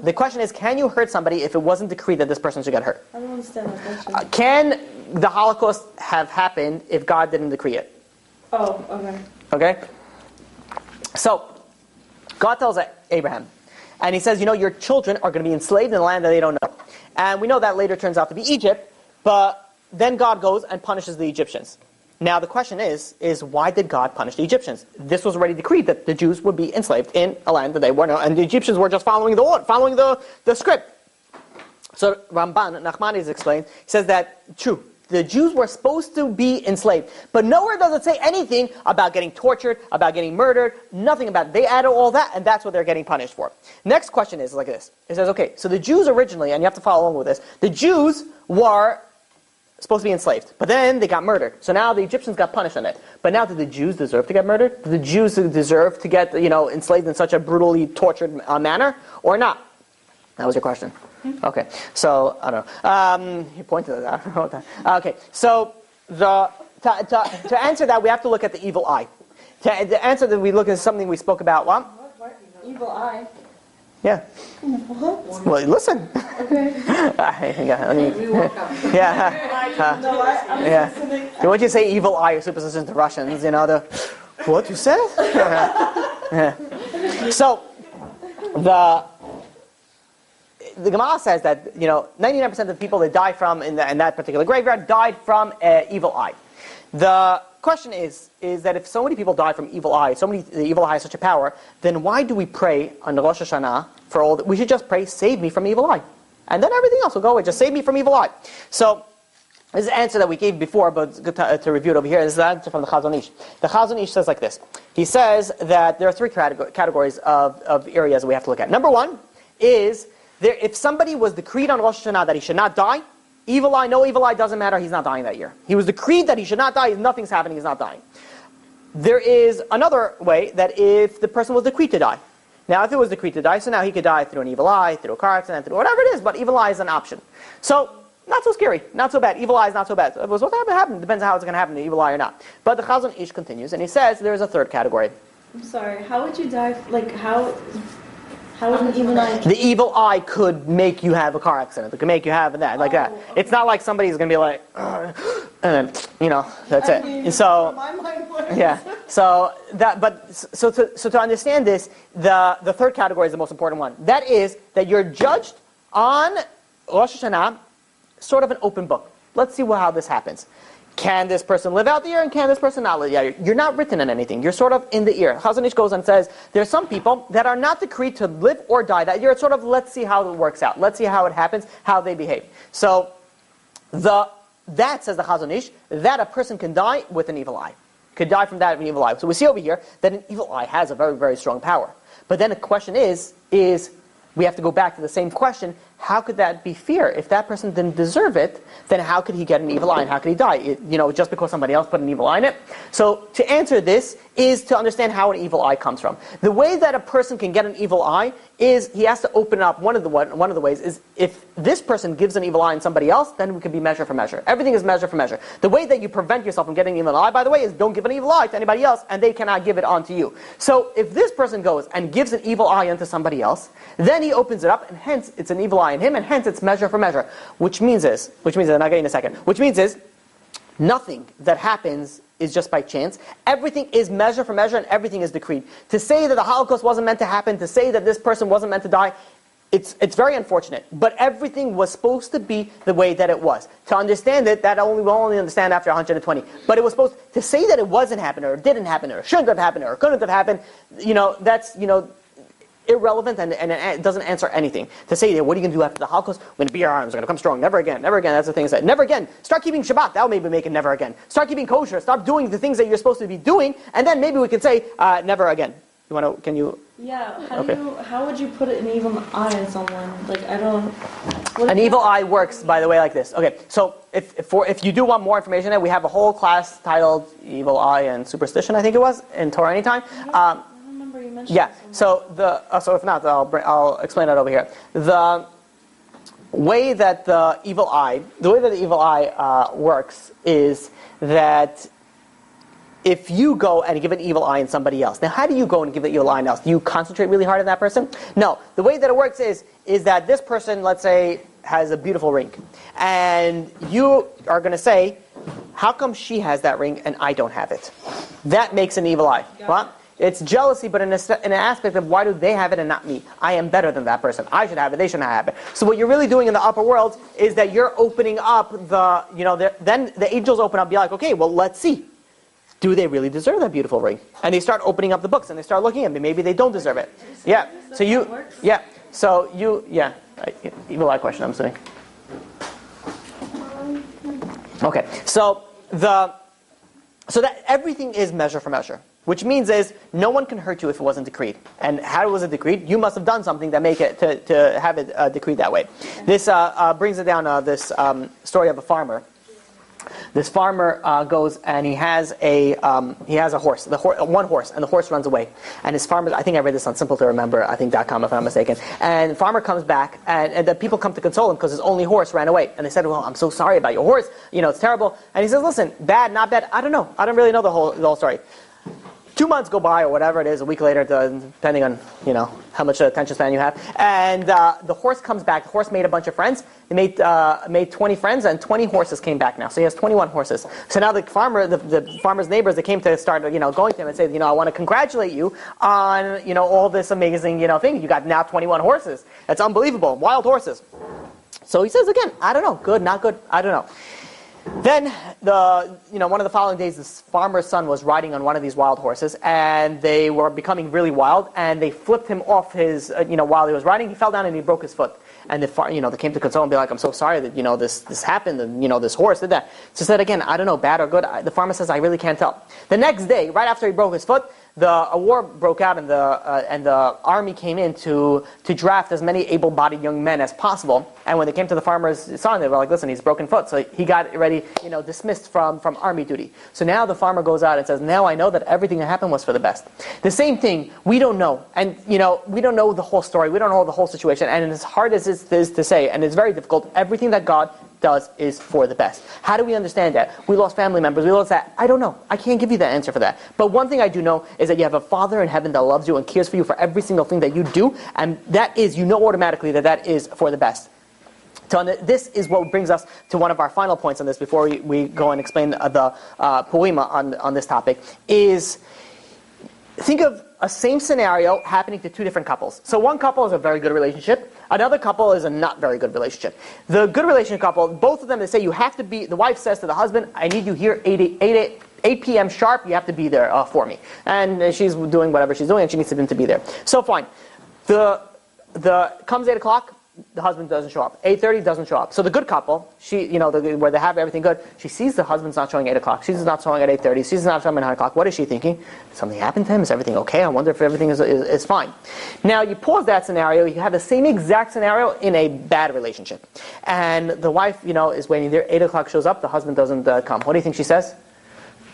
The question is, can you hurt somebody if it wasn't decreed that this person should get hurt? I don't understand that question. Can the Holocaust have happened if God didn't decree it? Oh, okay. Okay? So, God tells Abraham, and he says, your children are going to be enslaved in a land that they don't know. And we know that later turns out to be Egypt, but then God goes and punishes the Egyptians. Now the question is why did God punish the Egyptians? This was already decreed that the Jews would be enslaved in a land that they were not, and the Egyptians were just following the script. So Ramban, Nachmanides explains, he says that, true, the Jews were supposed to be enslaved, but nowhere does it say anything about getting tortured, about getting murdered, nothing about it. They added all that, and that's what they're getting punished for. Next question is like this. It says, okay, so the Jews originally, and you have to follow along with this, the Jews were supposed to be enslaved, but then they got murdered. So now the Egyptians got punished on it. But now, did the Jews deserve to get murdered? Did the Jews deserve to get, enslaved in such a brutally tortured manner, or not? That was your question. Okay, so I don't know. You pointed at that. Okay, so to answer that, we have to look at the evil eye. To answer that, we look at something we spoke about. What? Evil eye. Yeah. What? Well, listen. Okay. We woke up. Yeah. No, I'm listening. When you say evil eye or superstition to Russians, what you said? So, the Gemara says that 99% of the people that die from in that particular graveyard died from evil eye. The question is that if so many people die from evil eye, the evil eye has such a power, then why do we pray on Rosh Hashanah for all that? We should just pray, save me from evil eye. And then everything else will go away. Just save me from evil eye. So, this is the answer that we gave before, but it's good to review it over here. This is the answer from the Chazon Ish. The Chazon Ish says like this. He says that there are three categories of areas that we have to look at. Number one is, if somebody was decreed on Rosh Hashanah that he should not die, evil eye, no evil eye, doesn't matter, he's not dying that year. He was decreed that he should not die, nothing's happening, he's not dying. There is another way that if the person was decreed to die. Now, if it was decreed to die, so now he could die through an evil eye, through a car accident, through whatever it is, but evil eye is an option. So, not so scary, not so bad. Evil eye is not so bad. If it was what's happening, depends on how it's going to happen, the evil eye or not. But the Chazon Ish continues, and he says there is a third category. I'm sorry, how would you die, how would an evil eye... The evil eye could make you have a car accident. It could make you have that, like that. Okay. It's not like somebody's going to be like, and then, that's it. Mean, so, my mind works. Yeah. So to understand this, the third category is the most important one. That is that you're judged on Rosh Hashanah, sort of an open book. Let's see how this happens. Can this person live out the year, and can this person not live the year? You're not written in anything. You're sort of in the ear. Chazon Ish goes and says, there's some people that are not decreed to live or die that year. It's sort of, let's see how it works out. Let's see how it happens, how they behave. So, that, says the Chazon Ish, that a person can die with an evil eye. Could die from that of an evil eye. So we see over here that an evil eye has a very, very strong power. But then the question is we have to go back to the same question, how could that be fair? If that person didn't deserve it, then how could he get an evil eye and how could he die? Just because somebody else put an evil eye in it? So to answer this is to understand how an evil eye comes from. The way that a person can get an evil eye is he has to open it up. One of the ways is if this person gives an evil eye in somebody else, then we can be measure for measure. Everything is measure for measure. The way that you prevent yourself from getting an evil eye, by the way, is don't give an evil eye to anybody else, and they cannot give it on to you. So if this person goes and gives an evil eye unto somebody else, then he opens it up, and hence it's an evil eye in him, and hence it's measure for measure. Which means, and I'll get you in a second, which means is nothing that happens is just by chance. Everything is measure for measure, and everything is decreed. To say that the Holocaust wasn't meant to happen, to say that this person wasn't meant to die, it's very unfortunate. But everything was supposed to be the way that it was. To understand it, we'll only understand after 120. But it was supposed to say that it wasn't happening, or didn't happen, or shouldn't have happened, or couldn't have happened. That's irrelevant, and it doesn't answer anything. To say, what are you going to do after the Holocaust? We're going to beat our arms, we're going to come strong, never again, never again. That's the thing. Never again. Start keeping Shabbat, that'll maybe make it never again. Start keeping kosher, stop doing the things that you're supposed to be doing, and then maybe we can say, never again. How would you put an evil eye on someone? An evil eye works, by the way, like this. Okay, so if you do want more information, we have a whole class titled Evil Eye and Superstition, I think it was, in Torah Anytime. You mentioned so if not, I'll explain that over here. The way that the evil eye works is that if you go and give an evil eye in somebody else. Now, how do you go and give an evil eye else? Do you concentrate really hard on that person? No. The way that it works is that this person, let's say, has a beautiful ring, and you are going to say, how come she has that ring and I don't have it? That makes an evil eye. Well, it's jealousy, but in an aspect of why do they have it and not me? I am better than that person. I should have it. They shouldn't have it. So what you're really doing in the upper world is that you're opening up then the angels open up and be like, okay, well, let's see. Do they really deserve that beautiful ring? And they start opening up the books and they start looking at me. Maybe they don't deserve it. Yeah. Evil eye question, I'm assuming. Okay. So that everything is measure for measure. Which means is no one can hurt you if it wasn't decreed. And how was it decreed? You must have done something that make it to have it decreed that way. This brings it down this story of a farmer. This farmer goes and he has a horse, one horse, and the horse runs away. And his farmer, I think I read this on simpletoremember, I think .com if I'm not mistaken. And the farmer comes back, and the people come to console him because his only horse ran away. And they said, well, I'm so sorry about your horse. It's terrible. And he says, listen, bad, not bad. I don't know. I don't really know the whole story. 2 months go by, or whatever it is, a week later, depending on how much attention span you have. And the horse comes back. The horse made a bunch of friends. They made 20 friends, and 20 horses came back now. So he has 21 horses. So now the farmer's neighbors, they came to start going to him and say, I want to congratulate you on all this amazing thing. You got now 21 horses. That's unbelievable, wild horses. So he says again, I don't know, good, not good, I don't know. Then one of the following days, this farmer's son was riding on one of these wild horses, and they were becoming really wild, and they flipped him off his while he was riding. He fell down and he broke his foot. And they came to console and be like, I'm so sorry that this happened, and this horse did that. So he said again, I don't know, bad or good. The farmer says, I really can't tell. The next day, right after he broke his foot, a war broke out, and the army came in to draft as many able-bodied young men as possible. And when they came to the farmer's son, they were like, listen, he's broken foot. So he got already dismissed from army duty. So now the farmer goes out and says, now I know that everything that happened was for the best. The same thing, we don't know. And we don't know the whole story. We don't know the whole situation. And as hard as it is to say, and it's very difficult, everything that God does is for the best. How do we understand that? We lost family members, we lost that. I don't know. I can't give you the answer for that. But one thing I do know is that you have a Father in heaven that loves you and cares for you for every single thing that you do, and that is, automatically that is for the best. So this is what brings us to one of our final points on this before we go and explain the Purim on this topic, is think of a same scenario happening to two different couples. So one couple is a very good relationship. Another couple is a not very good relationship. The good relationship couple, both of them, they say you have to be, the wife says to the husband, I need you here 8 p.m. sharp, you have to be there for me. And she's doing whatever she's doing and she needs him to be there. So fine. Comes 8 o'clock, the husband doesn't show up. 8:30 doesn't show up. So the good couple, where they have everything good, she sees the husband's not showing 8 o'clock. She's not showing at 8:30. She's not showing at 9 o'clock. What is she thinking? Something happened to him? Is everything okay? I wonder if everything is fine. Now you pause that scenario. You have the same exact scenario in a bad relationship, and the wife, is waiting there. 8 o'clock shows up. The husband doesn't come. What do you think she says?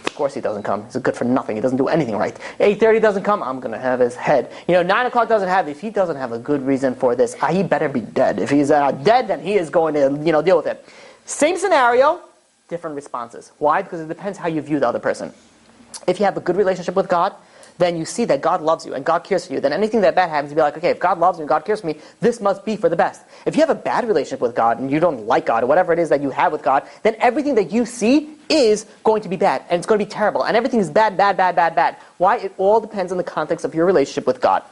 Of course he doesn't come. He's good for nothing. He doesn't do anything right. 8:30 doesn't come. I'm going to have his head. 9 o'clock doesn't have. If he doesn't have a good reason for this, he better be dead. If he's dead, then he is going to deal with it. Same scenario, different responses. Why? Because it depends how you view the other person. If you have a good relationship with God, then you see that God loves you and God cares for you. Then anything that bad happens, you be like, okay, if God loves me and God cares for me, this must be for the best. If you have a bad relationship with God and you don't like God or whatever it is that you have with God, then everything that you see is going to be bad and it's going to be terrible and everything is bad, bad, bad, bad, bad. Why? It all depends on the context of your relationship with God.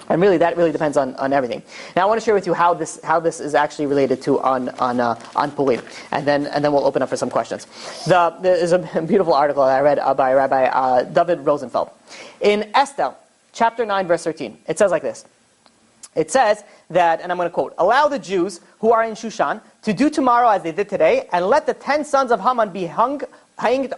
And really, that really depends on everything. Now, I want to share with you how this is actually related to on Purim, and then we'll open up for some questions. There's a beautiful article that I read by Rabbi David Rosenfeld in Esther, chapter 9, verse 13. It says like this. It says that, and I'm going to quote: "Allow the Jews who are in Shushan to do tomorrow as they did today, and let the 10 sons of Haman be hanged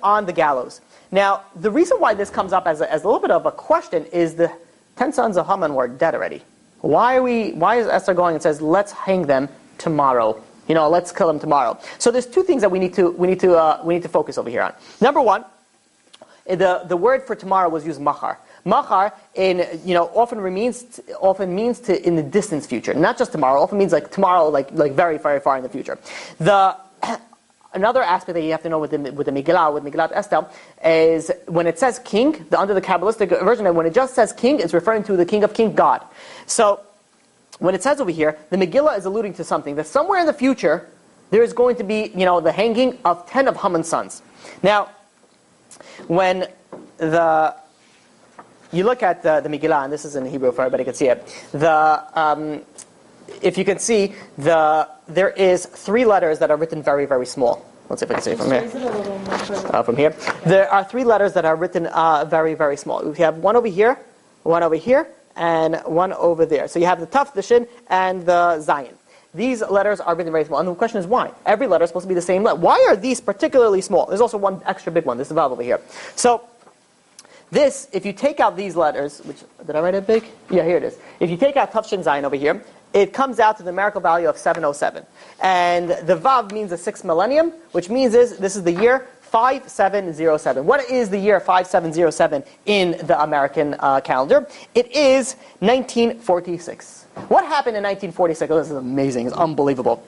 on the gallows." Now, the reason why this comes up as a little bit of a question is the 10 sons of Haman were dead already. Why is Esther going and says, let's hang them tomorrow? Let's kill them tomorrow. So there's two things that we need to focus over here on. Number one, the word for tomorrow was used machar. Machar often means to in the distant future, not just tomorrow. Often means like tomorrow, like very, very far in the future. Another aspect that you have to know with the Megillah, with Megillat Esther, is when it says king, under the Kabbalistic version, when it just says king, it's referring to the King of Kings, God. So, when it says over here, the Megillah is alluding to something, that somewhere in the future, there is going to be, the hanging of 10 of Haman's sons. Now, when you look at the Megillah, and this is in Hebrew for everybody can see it, if you can see, there is 3 letters that are written very, very small. Let's see if I can see it from here. From here. There are 3 letters that are written very, very small. We have one over here, and one over there. So you have the Tuf, the Shin, and the Zion. These letters are written very small. And the question is why? Every letter is supposed to be the same letter. Why are these particularly small? There's also one extra big one. This is Vav over here. So, if you take out these letters, did I write it big? Yeah, here it is. If you take out Tuf, Shin, Zion over here, it comes out to the numerical value of 707. And the Vav means the 6th millennium, which means this is the year 5707. What is the year 5707 in the American calendar? It is 1946. What happened in 1946? Oh, this is amazing. It's unbelievable.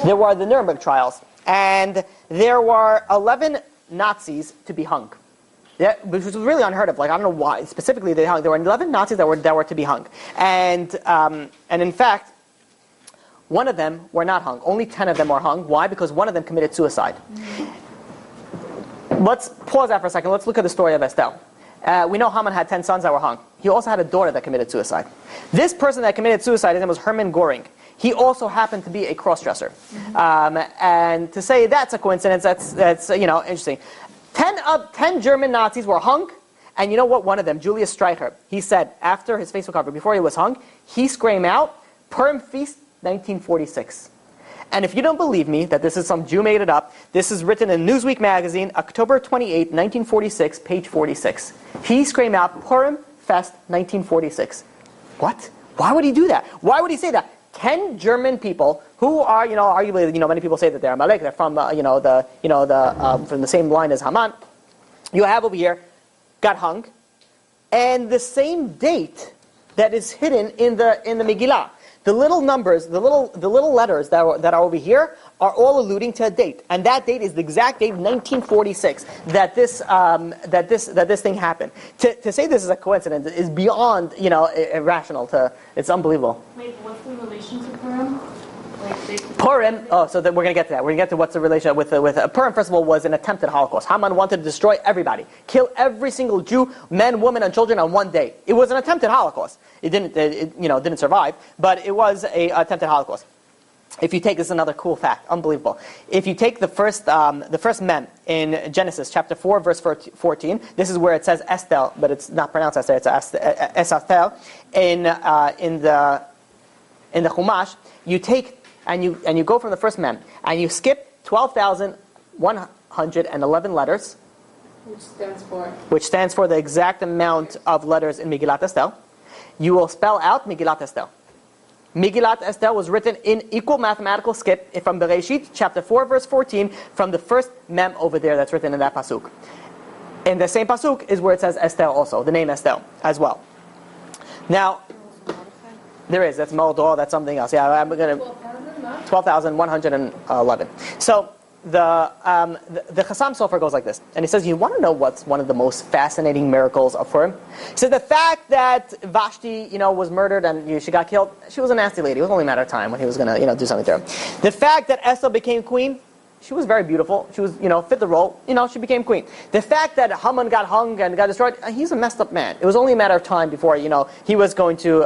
There were the Nuremberg trials, and there were 11 Nazis to be hung. Yeah, which was really unheard of. I don't know why. Specifically, they hung. There were 11 Nazis that were to be hung, and in fact, one of them were not hung. Only 10 of them were hung. Why? Because one of them committed suicide. Let's pause that for a second. Let's look at the story of Esther. We know Haman had 10 sons that were hung. He also had a daughter that committed suicide. This person that committed suicide, his name was Hermann Göring. He also happened to be a cross-dresser. And to say that's a coincidence, that's interesting. 10 German Nazis were hung, and you know what? One of them, Julius Streicher, he said after his face was covered, before he was hung, he screamed out, Purim Feast 1946. And if you don't believe me that this is some Jew made it up, this is written in Newsweek magazine, October 28, 1946, page 46. He screamed out, Purim Fest 1946. What? Why would he do that? Why would he say that? 10 German people who are, arguably, many people say that they're Amalek, they're from, from the same line as Haman. You have over here, got hung, and the same date that is hidden in the Megillah. The little numbers, the little letters that are over here are all alluding to a date, and that date is the exact date, 1946, that this thing happened. To say this is a coincidence is beyond irrational. It's unbelievable. Wait, what's the relation to Purim? Purim. Oh, so we're going to get to that. We're going to get to what's the relation with Purim. First of all, was an attempted Holocaust. Haman wanted to destroy everybody, kill every single Jew, men, women, and children on one day. It was an attempted Holocaust. It didn't survive, but it was a attempted Holocaust. If you take, this is another cool fact, unbelievable. If you take the first mem in Genesis chapter 4, verse 14, this is where it says Esther, but it's not pronounced Esther, it's Esther. In in the Chumash, you take and you go from the first mem and you skip 12,111 letters, which stands for the exact amount of letters in Megillat Esther. You will spell out Megillat Esther. Megillat Esther was written in equal mathematical skip from Bereshit, chapter 4, verse 14, from the first mem over there that's written in that pasuk. In the same pasuk is where it says Esther also, the name Esther as well. Now, there is, that's Mordor, that's something else. Yeah, I'm going to 12,111. So the Chassam Sofer goes like this, and he says, you want to know what's one of the most fascinating miracles of Purim? He said the fact that Vashti, was murdered and she got killed, she was a nasty lady. It was only a matter of time when he was going to, do something to her. The fact that Esther became queen, she was very beautiful. She was, fit the role. She became queen. The fact that Haman got hung and got destroyed, he's a messed up man. It was only a matter of time before, he was going to,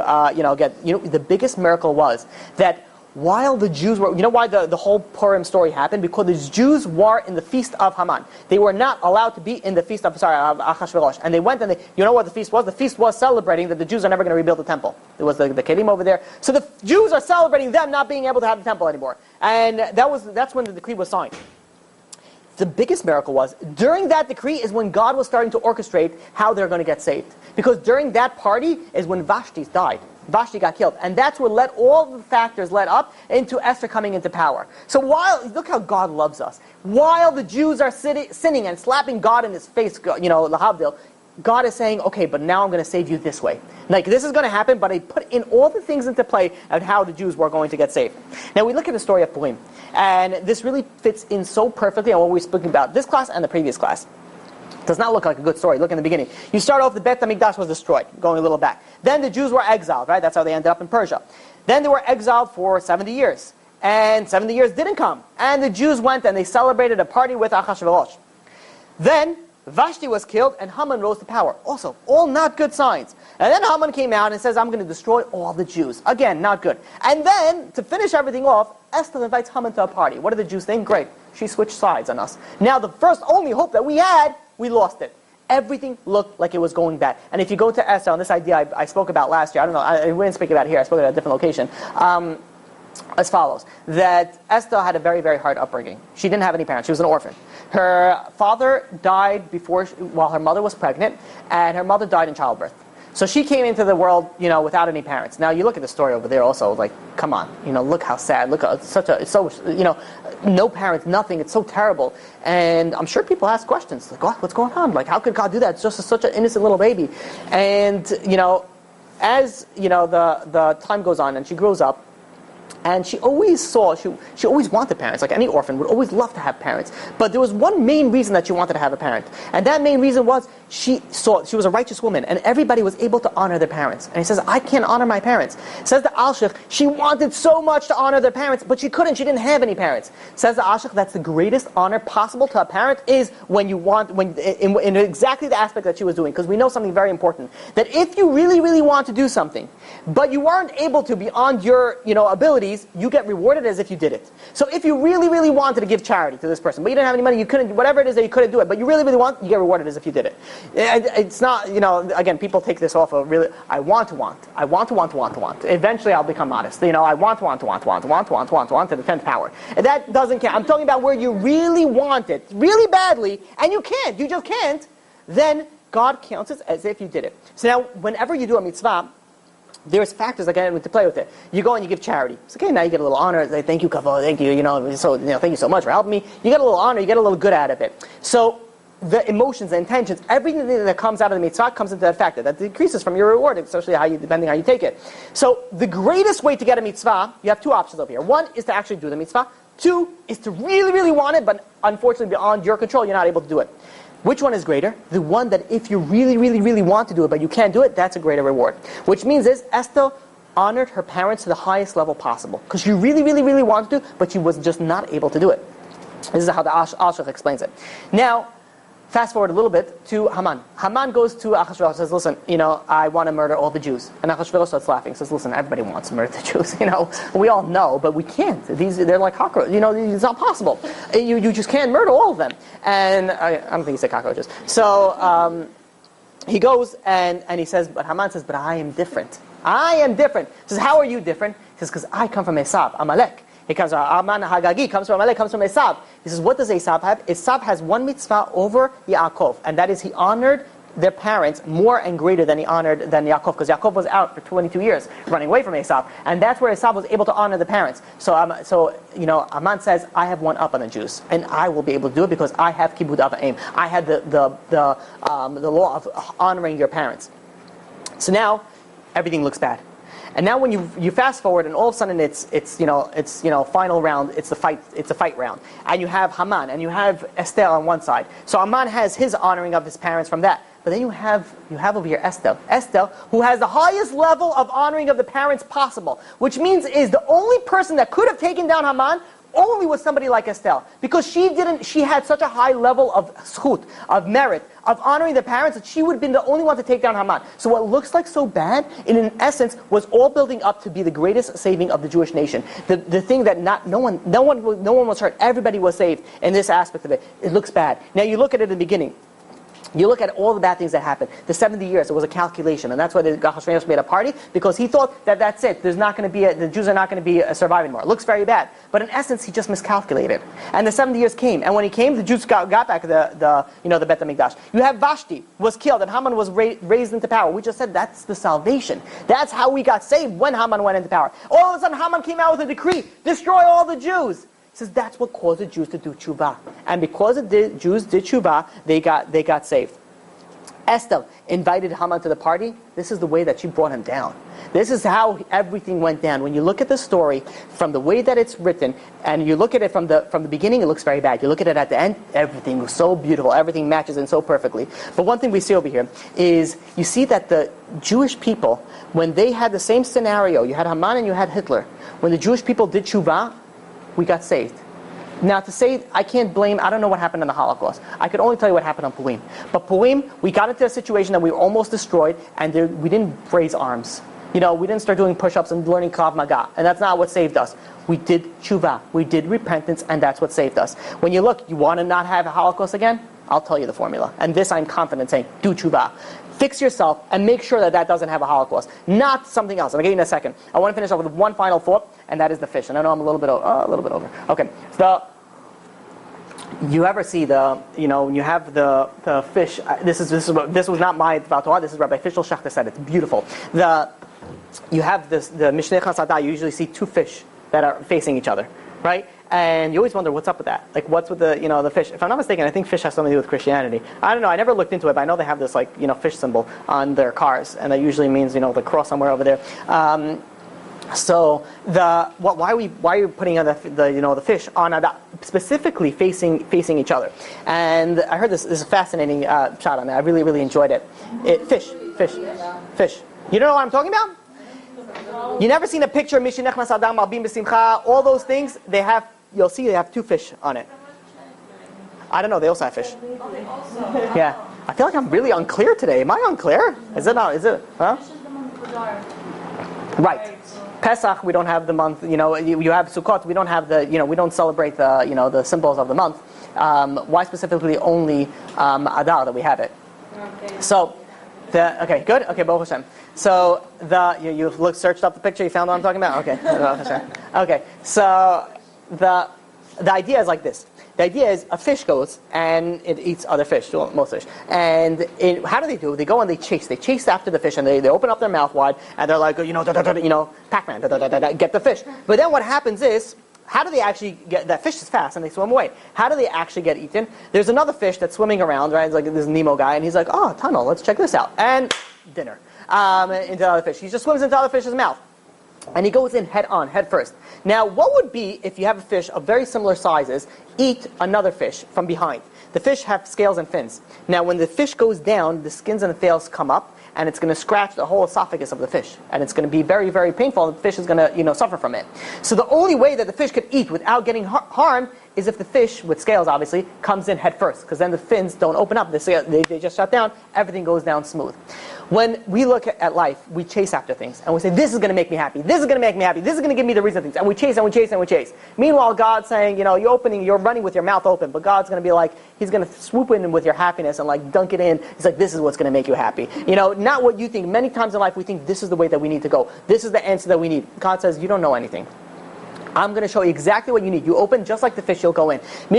get, the biggest miracle was that while the Jews were, why the whole Purim story happened? Because the Jews were in the feast of Haman. They were not allowed to be in the feast of Achashverosh. And they went and what the feast was? The feast was celebrating that the Jews are never going to rebuild the temple. There was the Kelim over there. So the Jews are celebrating them not being able to have the temple anymore. And that's when the decree was signed. The biggest miracle was, during that decree is when God was starting to orchestrate how they're going to get saved. Because during that party is when Vashti died. Vashti got killed. And that's what all the factors led up into Esther coming into power. So look how God loves us. While the Jews are sinning and slapping God in his face, lahavdil, God is saying, okay, but now I'm going to save you this way. Like, this is going to happen, but I put in all the things into play of how the Jews were going to get saved. Now, we look at the story of Purim. And this really fits in so perfectly on what we were speaking about this class and the previous class. Does not look like a good story. Look in the beginning. You start off, the Beit HaMikdash was destroyed, going a little back. Then the Jews were exiled, right? That's how they ended up in Persia. Then they were exiled for 70 years. And 70 years didn't come. And the Jews went and they celebrated a party with Achashverosh. Then Vashti was killed and Haman rose to power. Also, all not good signs. And then Haman came out and says, I'm going to destroy all the Jews. Again, not good. And then, to finish everything off, Esther invites Haman to a party. What do the Jews think? Great. She switched sides on us. Now the only hope that we had, we lost it. Everything looked like it was going bad. And if you go to Esther, on this idea I spoke about last year, I didn't speak about it here, I spoke about it at a different location, as follows, that Esther had a very, very hard upbringing. She didn't have any parents. She was an orphan. Her father died while her mother was pregnant, and her mother died in childbirth. So she came into the world, without any parents. Now you look at the story over there also, like, come on, look how sad, look, it's so, no parents, nothing, it's so terrible. And I'm sure people ask questions, like, what's going on? Like, how could God do that? It's just such an innocent little baby. And, as, the time goes on and she grows up, and she always she always wanted parents. Like any orphan would always love to have parents. But there was one main reason that she wanted to have a parent. And that main reason was she was a righteous woman. And everybody was able to honor their parents. And he says, I can't honor my parents. Says the Alshich, she wanted so much to honor their parents, but she couldn't. She didn't have any parents. Says the Alshich, that's the greatest honor possible to a parent is when you want, in exactly the aspect that she was doing. Because we know something very important. That if you really, really want to do something, but you weren't able to beyond your abilities, you get rewarded as if you did it. So if you really, really wanted to give charity to this person, but you didn't have any money, you couldn't, whatever it is that you couldn't do it, but you really, really want, you get rewarded as if you did it. It's not, again, people take this off of really, I want to. Eventually I'll become modest. I want to the 10th power. And that doesn't count. I'm talking about where you really want it, really badly, and you just can't, then God counts it as if you did it. So now, whenever you do a mitzvah, there's factors that get into play with it. You go and you give charity. It's okay, now you get a little honor. Say, thank you, Kavod, thank you, thank you so much for helping me. You get a little honor, you get a little good out of it. So the emotions, the intentions, everything that comes out of the mitzvah comes into that factor. That decreases from your reward, especially depending how you take it. So the greatest way to get a mitzvah, you have two options over here. One is to actually do the mitzvah. Two is to really, really want it, but unfortunately beyond your control, you're not able to do it. Which one is greater? The one that if you really, really, really want to do it, but you can't do it, that's a greater reward. Which means Esther honored her parents to the highest level possible. Because she really, really, really wanted to, but she was just not able to do it. This is how the Alshich explains it. Now, fast forward a little bit to Haman. Haman goes to Achashverosh and says, listen, I want to murder all the Jews. And Achashverosh starts laughing. Says, listen, everybody wants to murder the Jews. We all know, but we can't. They're like cockroaches. It's not possible. You just can't murder all of them. And I don't think he said cockroaches. So he goes and he says, but Haman says, but I am different. I am different. He says, how are you different? He says, because I come from Esav, Amalek. He comes from Aman Hagagi, comes from Amalek, comes from Esav. He says, what does Esav have? Esav has one mitzvah over Yaakov, and that is he honored their parents more and greater than Yaakov, because Yaakov was out for 22 years, running away from Esav, and that's where Esav was able to honor the parents. So Aman says, I have one up on the Jews, and I will be able to do it because I have kibud av va'em. I had the law of honoring your parents. So now everything looks bad. And now when you fast forward, and all of a sudden it's final round, it's a fight round, and you have Haman and you have Esther on one side. So Haman has his honoring of his parents from that, but then you have over here Esther, who has the highest level of honoring of the parents possible, which means is the only person that could have taken down Haman only was somebody like Esther, because she had such a high level of schut, of merit, of honoring the parents, that she would have been the only one to take down Haman. So what looks like so bad, in essence, was all building up to be the greatest saving of the Jewish nation. The thing that no one was hurt, everybody was saved in this aspect of it. It looks bad. Now you look at it in the beginning. You look at all the bad things that happened. The 70 years, it was a calculation, and that's why the Ahasuerus made a party, because he thought that that's it. The Jews are not going to be surviving more. It looks very bad, but in essence, he just miscalculated. And the 70 years came, and when he came, the Jews got back the Bet HaMikdash. You have Vashti was killed, and Haman was raised into power. We just said that's the salvation. That's how we got saved when Haman went into power. All of a sudden, Haman came out with a decree: destroy all the Jews. He says that's what caused the Jews to do tshuva. And because the Jews did tshuva, they got saved. Esther invited Haman to the party. This is the way that she brought him down. This is how everything went down. When you look at the story from the way that it's written, and you look at it from the beginning, it looks very bad. You look at it at the end, everything was so beautiful. Everything matches in so perfectly. But one thing we see over here is you see that the Jewish people, when they had the same scenario, you had Haman and you had Hitler. When the Jewish people did tshuva, we got saved. Now to say, I don't know what happened in the Holocaust. I could only tell you what happened on Purim. But Purim, we got into a situation that we were almost destroyed, and we didn't raise arms. We didn't start doing push-ups and learning Krav Maga, and that's not what saved us. We did tshuva, we did repentance, and that's what saved us. When you look, you want to not have a Holocaust again? I'll tell you the formula. And this I'm confident saying, do tshuva. Fix yourself and make sure that doesn't have a Holocaust, not something else. I'll get you in a second. I want to finish off with one final thought, and that is the fish. And I know I'm a little bit over. Okay, so you ever see when you have the fish? This was not my Torah. This is Rabbi Fischl Schachter said. It's beautiful. You have the Mishneh Chasadah. You usually see two fish that are facing each other, right? And you always wonder what's up with that. Like what's with the fish? If I'm not mistaken, I think fish has something to do with Christianity. I don't know. I never looked into it, but I know they have this fish symbol on their cars, and that usually means the cross somewhere over there. So why are we putting on the fish on specifically facing each other? And I heard this is a fascinating shot on it. I really enjoyed it. Fish. You don't know what I'm talking about? You never seen a picture of Mishinech Masadam Albim B'Simcha? All those things you'll see they have two fish on it. I don't know. They also have fish. Yeah. I feel like I'm really unclear today. Am I unclear? Is it not? Is it? Huh? Right. Pesach, we don't have the month. You have Sukkot. We don't have we don't celebrate the symbols of the month. Why specifically only Adar that we have it? Okay. So, okay, good. Okay, Baruch Hashem. So you searched up the picture. You found what I'm talking about. Okay. Okay. So the idea is like this. The idea is a fish goes and it eats other fish, most fish. And how do they do? They go and they chase. They chase after the fish, and they open up their mouth wide, and they're like, Pac-Man, get the fish. But then what happens is, how do they actually get, that fish is fast and they swim away. How do they actually get eaten? There's another fish that's swimming around, right? It's like this Nemo guy, and he's like, oh, tunnel, let's check this out. And dinner into the other fish. He just swims into the other fish's mouth. And he goes in head first. Now, what would be if you have a fish of very similar sizes eat another fish from behind? The fish have scales and fins. Now, when the fish goes down, the skins and the tails come up, and it's going to scratch the whole esophagus of the fish, and it's going to be very, very painful, and the fish is going to, suffer from it. So the only way that the fish could eat without getting harmed is if the fish, with scales obviously, comes in head first, because then the fins don't open up. They just shut down. Everything goes down smooth. When we look at life, we chase after things, and we say, this is going to make me happy, this is going to make me happy, this is going to give me the reason things, and we chase and we chase and we chase. Meanwhile, God's saying, you're running with your mouth open, but God's going to be like, He's going to swoop in with your happiness and like dunk it in. He's like, this is what's going to make you happy. Not what you think. Many times in life we think this is the way that we need to go. This is the answer that we need. God says, you don't know anything. I'm going to show you exactly what you need. You open just like the fish, you'll go in. You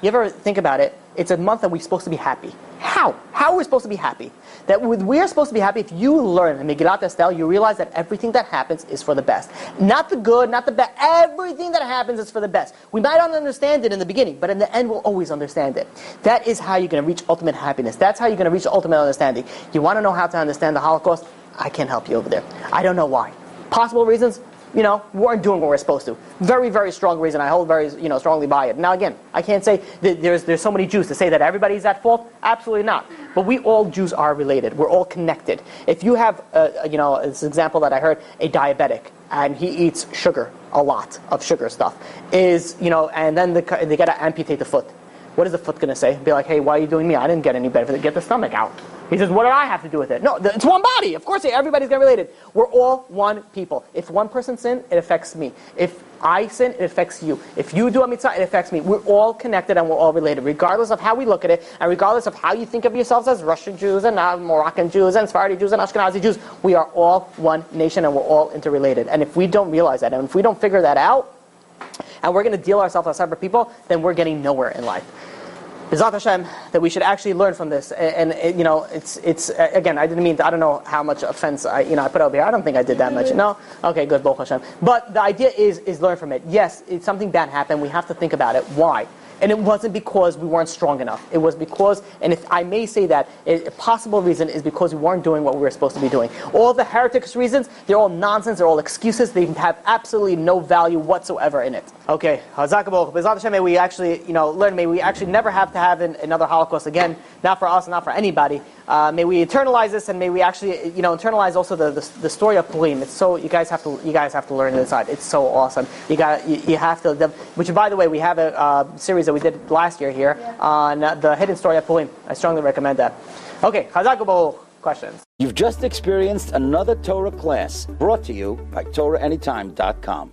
ever think about it? It's a month that we're supposed to be happy. How? How are we supposed to be happy? We're supposed to be happy if you learn in Megillat Esther, you realize that everything that happens is for the best. Not the good, not the bad. Everything that happens is for the best. We might not understand it in the beginning, but in the end we'll always understand it. That is how you're going to reach ultimate happiness. That's how you're going to reach ultimate understanding. You want to know how to understand the Holocaust? I can't help you over there. I don't know why. Possible reasons? We weren't doing what we're supposed to. Very, very strong reason. I hold very, strongly by it. Now again, I can't say that there's so many Jews to say that everybody's at fault. Absolutely not. But we all Jews are related. We're all connected. If you have, this example that I heard, a diabetic, and he eats sugar, a lot of sugar stuff, and then they got to amputate the foot. What is the foot going to say? Be like, hey, why are you doing me? I didn't get any benefit. Get the stomach out. He says, what do I have to do with it? No, it's one body. Of course, everybody's going to relate it. We're all one people. If one person sins, it affects me. If I sin, it affects you. If you do a mitzvah, it affects me. We're all connected and we're all related, regardless of how we look at it, and regardless of how you think of yourselves as Russian Jews and Moroccan Jews and Sephardi Jews and Ashkenazi Jews. We are all one nation and we're all interrelated. And if we don't realize that, and if we don't figure that out, and we're going to deal ourselves as separate people, then we're getting nowhere in life. B'ezrat Hashem, that we should actually learn from this, and it's again, I don't know how much offense I put over here. I don't think I did that much. No, okay, good, Baruch Hashem. But the idea is learn from it. Yes, it's something bad happened. We have to think about it. Why? And it wasn't because we weren't strong enough. It was because, and if I may say that, a possible reason is because we weren't doing what we were supposed to be doing. All the heretics reasons, they're all nonsense, they're all excuses, they have absolutely no value whatsoever in it. Okay, Hazak Baruch, B'ezrat Hashem, may we actually, learn, may we actually never have to have another Holocaust again, not for us, not for anybody. May we internalize this, and may we actually, internalize also the story of Purim. It's so, you guys have to learn it inside. It's so awesome. You have to, which by the way, we have a series that we did last year here on the hidden story of Purim. I strongly recommend that. Okay, Chazak Baruch. Questions? You've just experienced another Torah class brought to you by TorahAnytime.com.